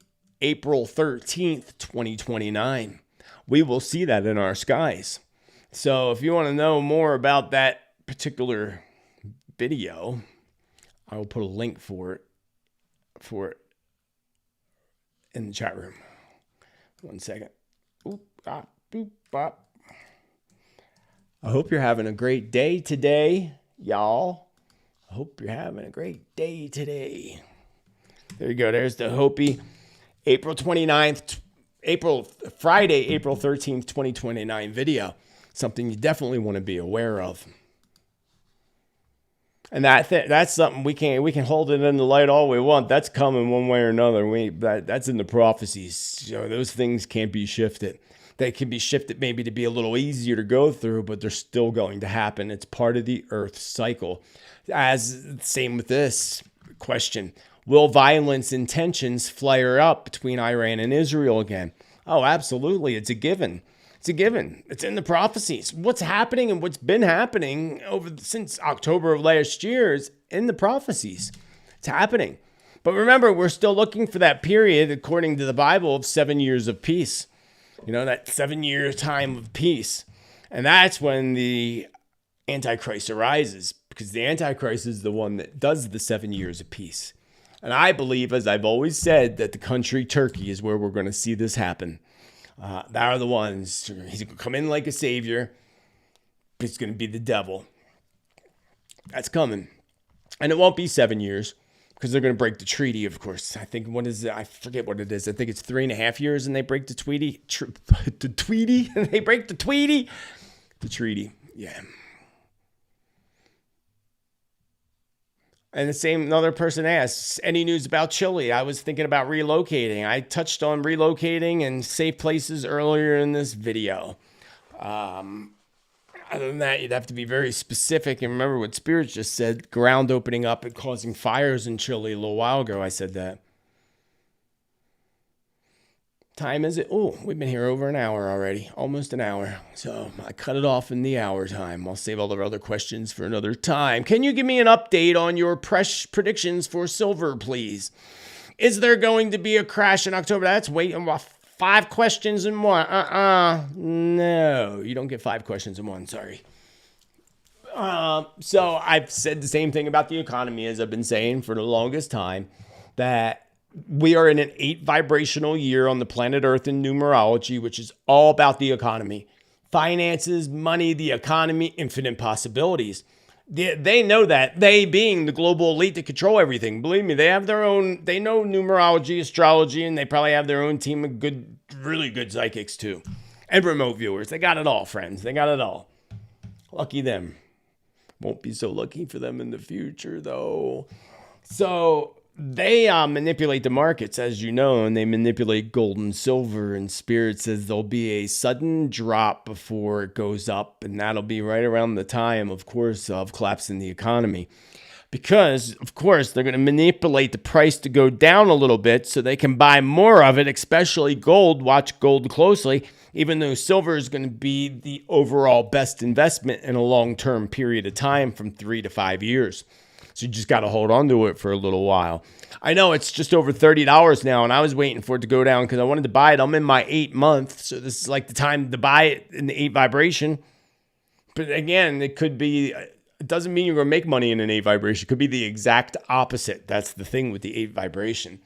April 13th, 2029. We will see that in our skies. So if you want to know more about that particular video, I will put a link for it in the chat room. 1 second. Oop, ah, boop, bop. I hope you're having a great day today, y'all. I hope you're having a great day today. There you go. There's the Hopi. April 29th, Friday, April 13th, 2029 video. Something you definitely want to be aware of. And that's something we can hold it in the light all we want. That's coming one way or another. That's in the prophecies. Those things can't be shifted. They can be shifted maybe to be a little easier to go through, but they're still going to happen. It's part of the Earth cycle. Same with this question. Will violence and tensions flare up between Iran and Israel again? Oh, absolutely. It's a given. It's a given. It's in the prophecies. What's happening and what's been happening since October of last year is in the prophecies. It's happening. But remember, we're still looking for that period, according to the Bible, of 7 years of peace. That 7-year time of peace. And that's when the Antichrist arises, because the Antichrist is the one that does the 7 years of peace. And I believe, as I've always said, that the country Turkey is where we're going to see this happen. They're the ones. He's going to come in like a savior. But it's going to be the devil. That's coming. And it won't be 7 years, because they're going to break the treaty, of course. I think, I forget what it is. I think it's 3.5 years and they break the treaty. They break the treaty. The treaty, yeah. And another person asks, any news about Chile? I was thinking about relocating. I touched on relocating and safe places earlier in this video. Other than that, you'd have to be very specific. And remember what Spirit just said, ground opening up and causing fires in Chile a little while ago. I said that. Time is it? Oh, we've been here over an hour already. Almost an hour. So I cut it off in the hour time. I'll save all the other questions for another time. Can you give me an update on your predictions for silver, please? Is there going to be a crash in October? That's waiting. 5 questions in one. No, you don't get 5 questions in one. Sorry. So I've said the same thing about the economy as I've been saying for the longest time, that we are in an 8 vibrational year on the planet Earth in numerology, which is all about the economy, finances, money, the economy, infinite possibilities. They know that, they being the global elite that control everything. Believe me, they have their own, they know numerology, astrology, and they probably have their own team of really good psychics too. And remote viewers. They got it all, friends. They got it all. Lucky them. Won't be so lucky for them in the future though. So they manipulate the markets, as you know, and they manipulate gold and silver. And Spirit says there'll be a sudden drop before it goes up. And that'll be right around the time, of course, of collapsing the economy. Because, of course, they're going to manipulate the price to go down a little bit so they can buy more of it, especially gold. Watch gold closely, even though silver is going to be the overall best investment in a long-term period of time from 3 to 5 years. So you just got to hold on to it for a little while. I know it's just over $30 now, and I was waiting for it to go down because I wanted to buy it. I'm in my 8th month, so this is like the time to buy it in the 8 vibration. But again, it could be... It doesn't mean you're going to make money in an 8 vibration. It could be the exact opposite. That's the thing with the 8 vibration.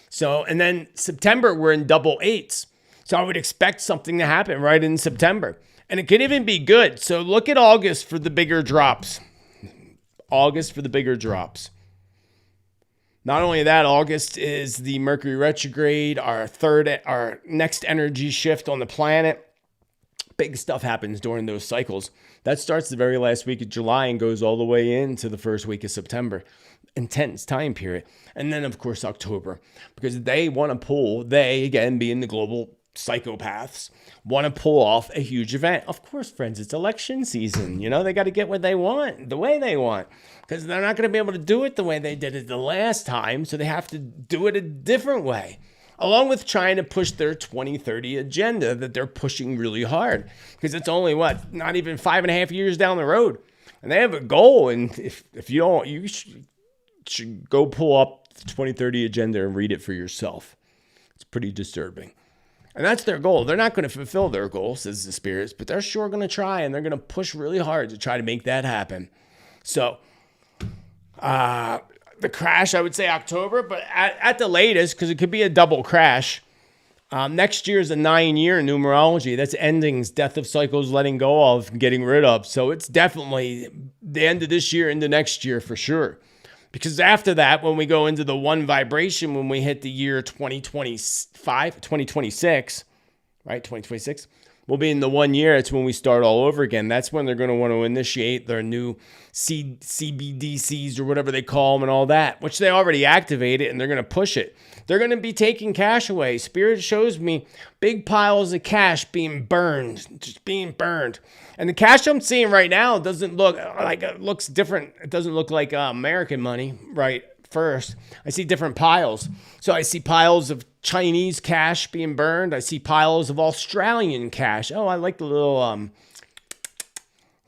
So, and then September, we're in double 8s. So I would expect something to happen right in September. And it could even be good. So look at August for the bigger drops. August for the bigger drops. Not only that, August is the Mercury retrograde, our next energy shift on the planet. Big stuff happens during those cycles. That starts the very last week of July and goes all the way into the first week of September. Intense time period. And then, of course, October. Because they want to pull, they, again, being the global psychopaths, want to pull off a huge event. Of course, friends, it's election season. You know, they got to get what they want, the way they want. Because they're not going to be able to do it the way they did it the last time. So they have to do it a different way. Along with trying to push their 2030 agenda that they're pushing really hard. Because it's only, not even 5.5 years down the road. And they have a goal. And if you don't, you should go pull up the 2030 agenda and read it for yourself. It's pretty disturbing. And that's their goal. They're not going to fulfill their goal, says the spirits, but they're sure going to try. And they're going to push really hard to try to make that happen. So, the crash, I would say October, but at the latest, because it could be a double crash. Next year is a 9-year numerology. That's endings, death of cycles, letting go of, getting rid of. So it's definitely the end of this year into next year for sure. Because after that, when we go into the 1 vibration, when we hit the year 2026, right? 2026. We'll be in the 1 year. It's when we start all over again. That's when they're going to want to initiate their new CBDCs or whatever they call them and all that, which they already activated, and they're going to push it. They're going to be taking cash away. Spirit shows me big piles of cash being burned, just being burned. And the cash I'm seeing right now doesn't look like, it looks different. It doesn't look like American money, right? First, I see different piles. So I see piles of Chinese cash being burned. I see piles of Australian cash. Oh, I like the little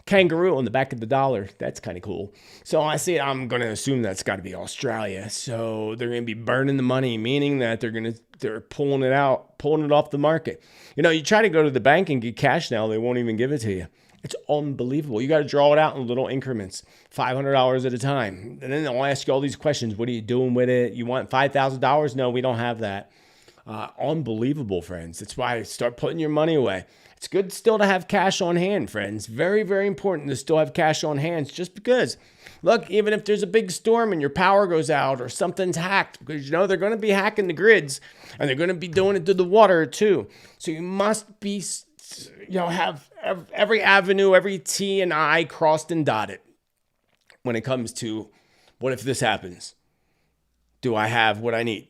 kangaroo on the back of the dollar. That's kind of cool. So I see, I'm going to assume that's got to be Australia. So they're going to be burning the money, meaning that they're pulling it out, pulling it off the market. You know, you try to go to the bank and get cash now, they won't even give it to you. It's unbelievable. You got to draw it out in little increments, $500 at a time. And then they'll ask you all these questions. What are you doing with it? You want $5,000? No, we don't have that. Unbelievable, friends. That's why I start putting your money away. It's good still to have cash on hand, friends. Very, very important to still have cash on hand just because. Look, even if there's a big storm and your power goes out or something's hacked, because you know they're going to be hacking the grids and they're going to be doing it to the water too. So you must be, have every avenue, every T and I crossed and dotted when it comes to what if this happens? Do I have what I need?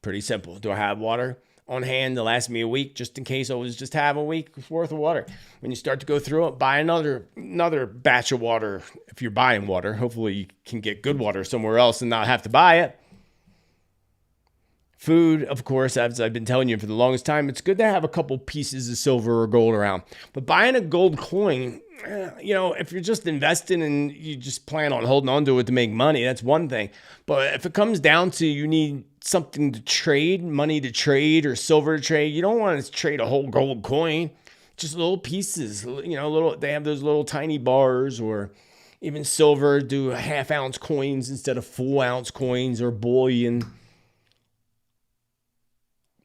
Pretty simple. Do I have water on hand to last me a week just in case I was just have a week's worth of water? When you start to go through it, buy another batch of water. If you're buying water, hopefully you can get good water somewhere else and not have to buy it. Food, of course, as I've been telling you for the longest time, it's good to have a couple pieces of silver or gold around. But buying a gold coin, if you're just investing and you just plan on holding on to it to make money, that's one thing. But if it comes down to you need something to trade, money to trade or silver to trade, you don't want to trade a whole gold coin. Just little pieces, they have those little tiny bars, or even silver, do 1/2 ounce coins instead of full ounce coins or bullion.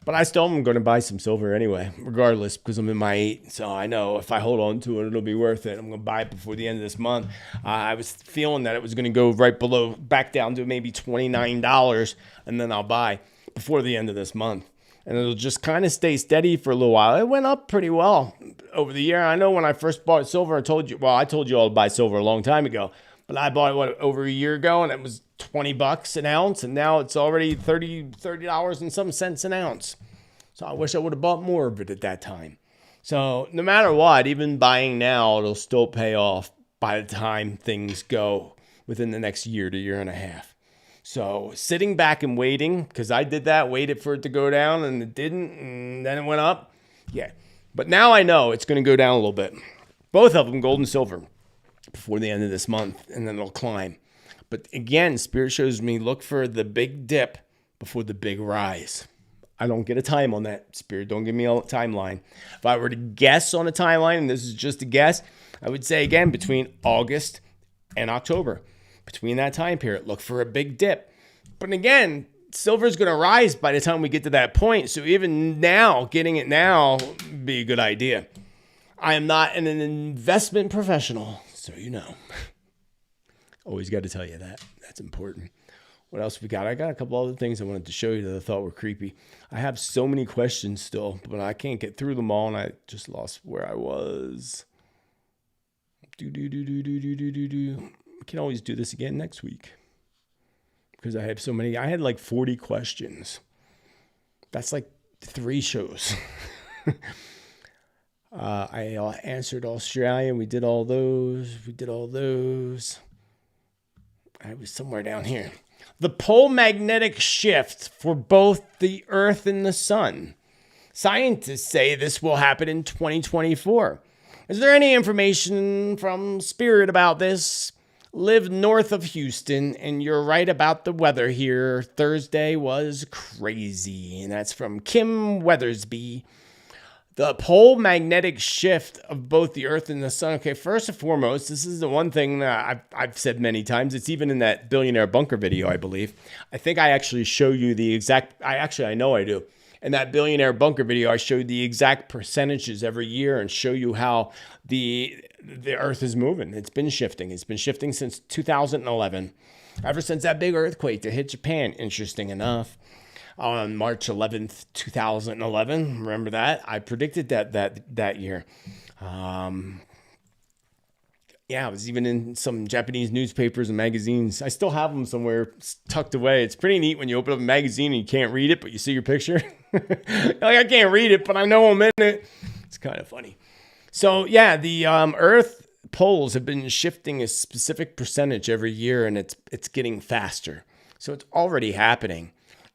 But I still am going to buy some silver anyway, regardless, because I'm in my 8. So I know if I hold on to it, it'll be worth it. I'm going to buy it before the end of this month. I was feeling that it was going to go right below, back down to maybe $29, and then I'll buy before the end of this month. And it'll just kind of stay steady for a little while. It went up pretty well over the year. I know when I first bought silver, I told you all to buy silver a long time ago. But I bought it, over a year ago, and it was $20 an ounce, and now it's already $30 and some cents an ounce. So I wish I would have bought more of it at that time. So no matter what, even buying now, it'll still pay off by the time things go within the next year to year and a half. So sitting back and waiting, because I did that, waited for it to go down, and it didn't, and then it went up. Yeah. But now I know it's going to go down a little bit. Both of them, gold and silver, before the end of this month, and then it'll climb. But again, Spirit shows me look for the big dip before the big rise. I don't get a time on that. Spirit, don't give me a timeline. If I were to guess on a timeline, and this is just a guess, I would say, again, between August and October. Between that time period, look for a big dip. But again, silver is going to rise by the time we get to that point. So even now, getting it now would be a good idea. I am not an investment professional, so you know. Always got to tell you that. That's important. What else we got? I got a couple other things I wanted to show you that I thought were creepy. I have so many questions still, but I can't get through them all, and I just lost where I was. We can always do this again next week because I have so many. I had like 40 questions. That's like 3 shows. I answered Australian. We did all those. I was somewhere down here. The pole magnetic shift for both the Earth and the Sun. Scientists say this will happen in 2024. Is there any information from Spirit about this? Live north of Houston, and you're right about the weather here. Thursday was crazy. And that's from Kim Weathersby. The pole magnetic shift of both the Earth and the Sun. Okay, first and foremost, this is the one thing that I've said many times. It's even in that Billionaire Bunker video, I believe. I think I actually show you the exact... I know I do. In that Billionaire Bunker video, I showed the exact percentages every year and show you how the Earth is moving. It's been shifting. It's been shifting since 2011. Ever since that big earthquake that hit Japan, interesting enough. On March 11th, 2011. Remember that? I predicted that year. Yeah, it was even in some Japanese newspapers and magazines. I still have them somewhere tucked away. It's pretty neat when you open up a magazine and you can't read it, but you see your picture. Like, I can't read it, but I know I'm in it. It's kind of funny. So, yeah, the Earth poles have been shifting a specific percentage every year, and it's getting faster. So it's already happening.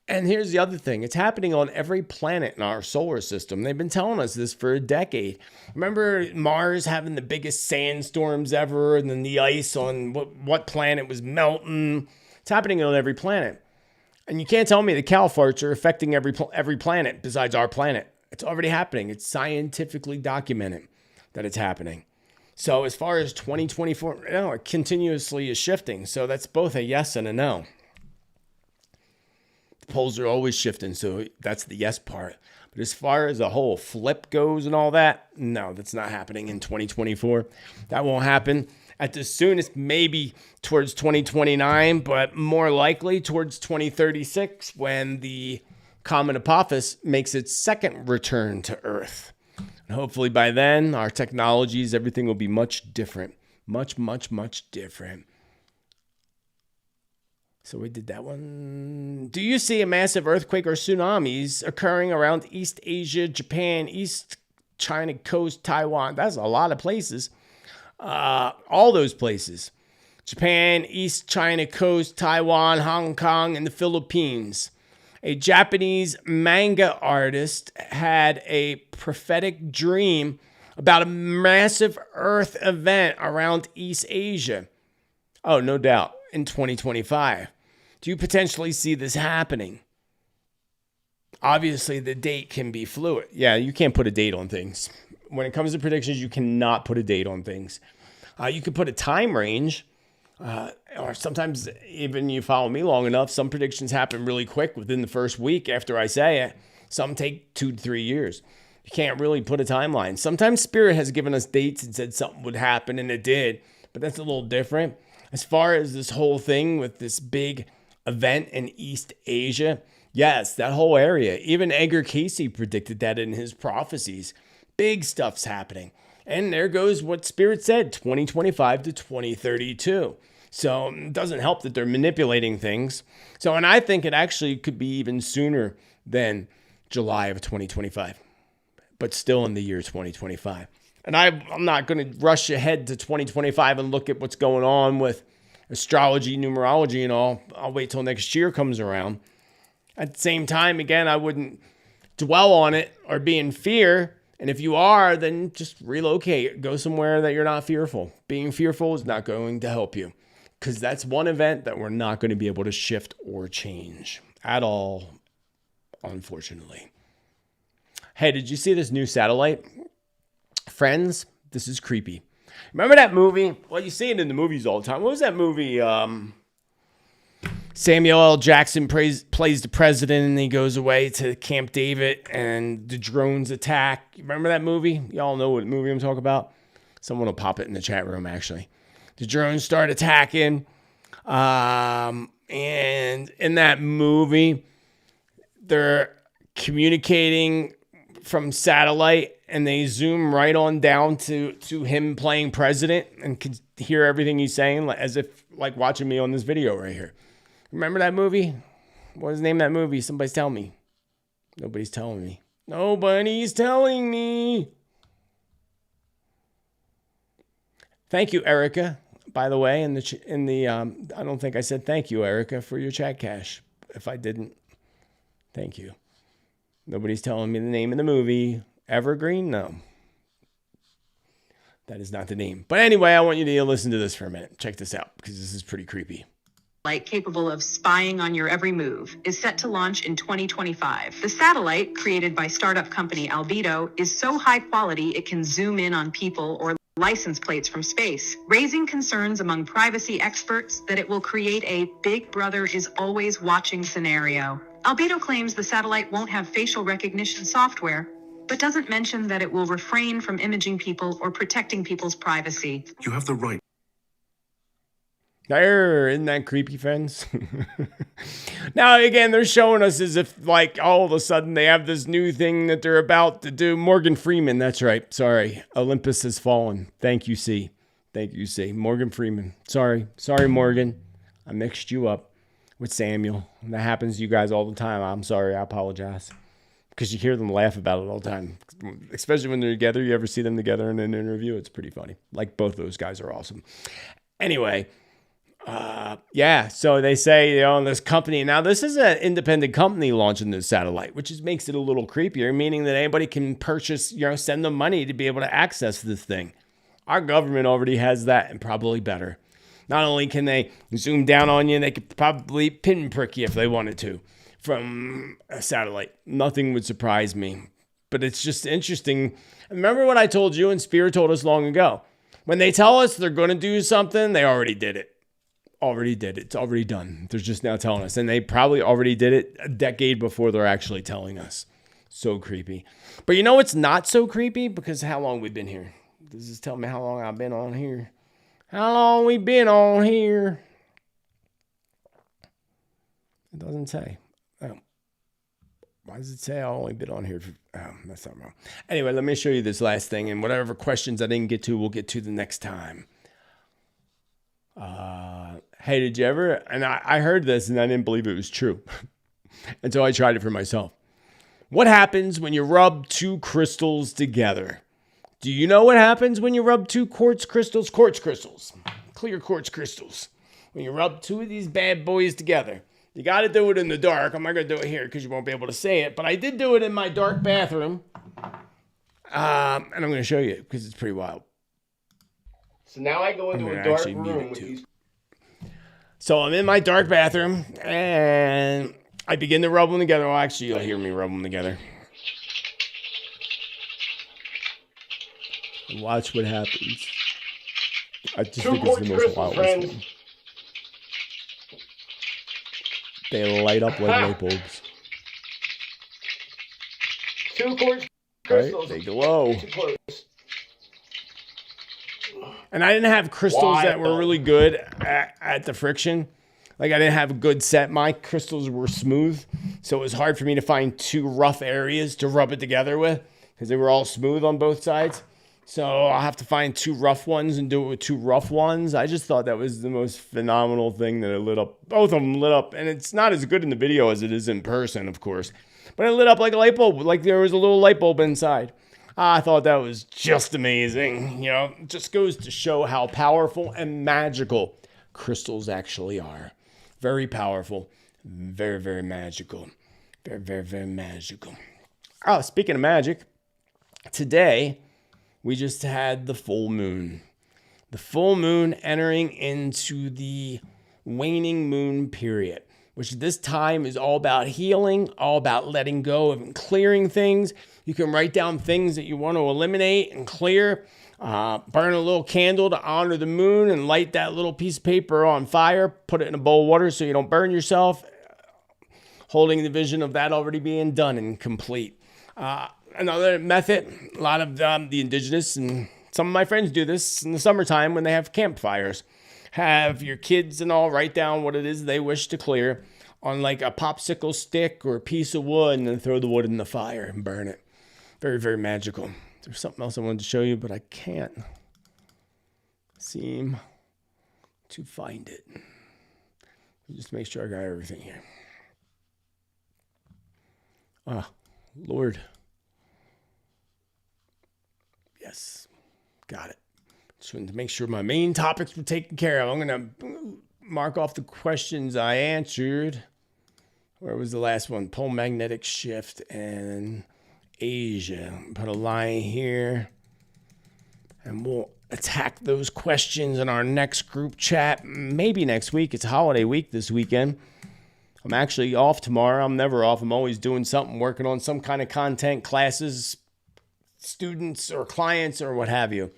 And here's the other thing. It's happening on every planet in our solar system. They've been telling us this for a decade. Remember Mars having the biggest sandstorms ever, and then the ice on what planet was melting? It's happening on every planet. And you can't tell me the cow farts are affecting every planet besides our planet. It's already happening. It's scientifically documented that it's happening. So as far as 2024, no, it continuously is shifting. So that's both a yes and a no. The poles are always shifting, so that's the yes part. But as far as the whole flip goes and all that, no, that's not happening in 2024. That won't happen. At the soonest, maybe towards 2029, but more likely towards 2036 when the Comet Apophis makes its second return to Earth. And hopefully by then, our technologies, everything will be much different. Much, much, much different. So we did that one. Do you see a massive earthquake or tsunamis occurring around East Asia, Japan, East China coast, Taiwan? That's a lot of places. All those places. Japan, East China coast, Taiwan, Hong Kong, and the Philippines. A Japanese manga artist had a prophetic dream about a massive earth event around East Asia. Oh, no doubt, in 2025. Do you potentially see this happening? Obviously, the date can be fluid. Yeah, you can't put a date on things. When it comes to predictions, you cannot put a date on things. You can put a time range, or sometimes even you follow me long enough, some predictions happen really quick within the first week after I say it. Some take 2 to 3 years. You can't really put a timeline. Sometimes Spirit has given us dates and said something would happen, and it did, but that's a little different. As far as this whole thing with this big event in East Asia, yes, that whole area. Even Edgar Cayce predicted that in his prophecies. Big stuff's happening. And there goes what Spirit said, 2025 to 2032. So it doesn't help that they're manipulating things. So, and I think it actually could be even sooner than July of 2025, but still in the year 2025. And I'm not going to rush ahead to 2025 and look at what's going on with astrology, numerology, and all. I'll wait till next year comes around. At the same time, again, I wouldn't dwell on it or be in fear. And if you are, then just relocate. Go somewhere that you're not fearful. Being fearful is not going to help you, because that's one event that we're not going to be able to shift or change at all, unfortunately. Hey, did you see this new satellite? Friends, this is creepy. Remember that movie? Well, you see it in the movies all the time. What was that movie? Samuel L. Jackson plays the president, and he goes away to Camp David, and the drones attack. You remember that movie? Y'all know what movie I'm talking about? Someone will pop it in the chat room, actually. The drones start attacking. And in that movie, they're communicating from satellite, and they zoom right on down to him playing president and can hear everything he's saying, as if like watching me on this video right here. Remember that movie? What was the name of that movie? Somebody's telling me. Nobody's telling me. Nobody's telling me. Thank you, Erica. By the way, I don't think I said thank you, Erica, for your chat cash. If I didn't, thank you. Nobody's telling me the name of the movie. Evergreen? No. That is not the name. But anyway, I want you to listen to this for a minute. Check this out, because this is pretty creepy. Satellite capable of spying on your every move is set to launch in 2025. The satellite, created by startup company Albedo, is so high quality it can zoom in on people or license plates from space, raising concerns among privacy experts that it will create a Big Brother is always watching scenario. Albedo claims the satellite won't have facial recognition software, but doesn't mention that it will refrain from imaging people or protecting people's privacy. You have the right. Isn't that creepy, friends? Now, again, they're showing us as if, like, all of a sudden they have this new thing that they're about to do. Morgan Freeman, that's right. Sorry. Olympus has fallen. Thank you, C. Thank you, C. Morgan Freeman. Sorry, Morgan. I mixed you up with Samuel. That happens to you guys all the time. I'm sorry. I apologize. Because you hear them laugh about it all the time. Especially when they're together. You ever see them together in an interview? It's pretty funny. Like, both those guys are awesome. Anyway. So they say, this company, now this is an independent company launching this satellite, which makes it a little creepier, meaning that anybody can purchase, send them money to be able to access this thing. Our government already has that, and probably better. Not only can they zoom down on you, they could probably pinprick you if they wanted to from a satellite. Nothing would surprise me, but it's just interesting. Remember what I told you and Spirit told us long ago. When they tell us they're going to do something, they already did it. It's already done. They're just now telling us. And they probably already did it a decade before they're actually telling us. So creepy. But it's not so creepy? Because how long we've been here? Does this tell me how long I've been on here? How long we been on here? It doesn't say. Oh. Why does it say I've only been on here for... Oh, that's not wrong. Anyway, let me show you this last thing. And whatever questions I didn't get to, we'll get to the next time. Hey, did you ever, and I heard this and I didn't believe it was true until I tried it for myself. What happens when you rub two crystals together? Do you know what happens when you rub two quartz crystals, clear quartz crystals? When you rub two of these bad boys together, you got to do it in the dark. I'm not going to do it here because you won't be able to see it, but I did do it in my dark bathroom. And I'm going to show you because it's pretty wild. So now I go into a dark room with these. So I'm in my dark bathroom, and I begin to rub them together. Well, actually, you'll hear me rub them together. And watch what happens. I just think it's the most wild thing. They light up like light bulbs. Two quartz crystals. Right? They glow. And I didn't have crystals that were really good at the friction. Like, I didn't have a good set. My crystals were smooth, so it was hard for me to find two rough areas to rub it together with because they were all smooth on both sides. So I'll have to find 2 rough ones and do it with 2 rough ones. I just thought that was the most phenomenal thing that it lit up. Both of them lit up. And it's not as good in the video as it is in person, of course. But it lit up like a light bulb, like there was a little light bulb inside. I thought that was just amazing. You know, it just goes to show how powerful and magical crystals actually are. Very powerful. Very, very magical. Very, very, very magical. Oh, speaking of magic, today we just had the full moon. The full moon entering into the waning moon period, which this time is all about healing, all about letting go and clearing things. You can write down things that you want to eliminate and clear. Burn a little candle to honor the moon and light that little piece of paper on fire. Put it in a bowl of water so you don't burn yourself. Holding the vision of that already being done and complete. Another method, a lot of the indigenous and some of my friends do this in the summertime when they have campfires. Have your kids and all write down what it is they wish to clear on like a popsicle stick or a piece of wood and then throw the wood in the fire and burn it. Very, very magical. There's something else I wanted to show you, but I can't seem to find it. Just make sure I got everything here. Ah, Lord. Yes, got it. Just wanted to make sure my main topics were taken care of. I'm going to mark off the questions I answered. Where was the last one? Pole magnetic shift and Asia. Put a line here. And we'll attack those questions in our next group chat. Maybe next week. It's holiday week this weekend. I'm actually off tomorrow. I'm never off. I'm always doing something, working on some kind of content, classes, students or clients or what have you.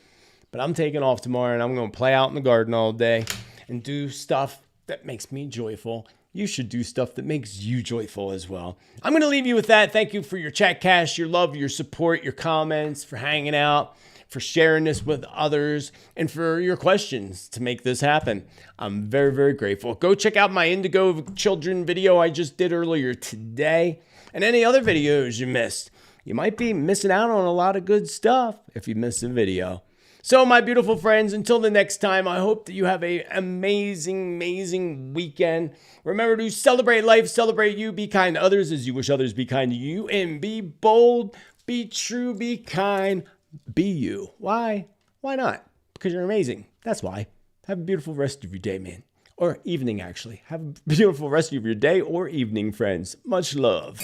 But I'm taking off tomorrow and I'm going to play out in the garden all day and do stuff that makes me joyful. You should do stuff that makes you joyful as well. I'm going to leave you with that. Thank you for your chat cash, your love, your support, your comments, for hanging out, for sharing this with others, and for your questions to make this happen. I'm very, very grateful. Go check out my Indigo Children video I just did earlier today and any other videos you missed. You might be missing out on a lot of good stuff if you missed a video. So, my beautiful friends, until the next time, I hope that you have an amazing, amazing weekend. Remember to celebrate life, celebrate you, be kind to others as you wish others be kind to you, and be bold, be true, be kind, be you. Why? Why not? Because you're amazing. That's why. Have a beautiful rest of your day, man. Or evening, actually. Have a beautiful rest of your day or evening, friends. Much love.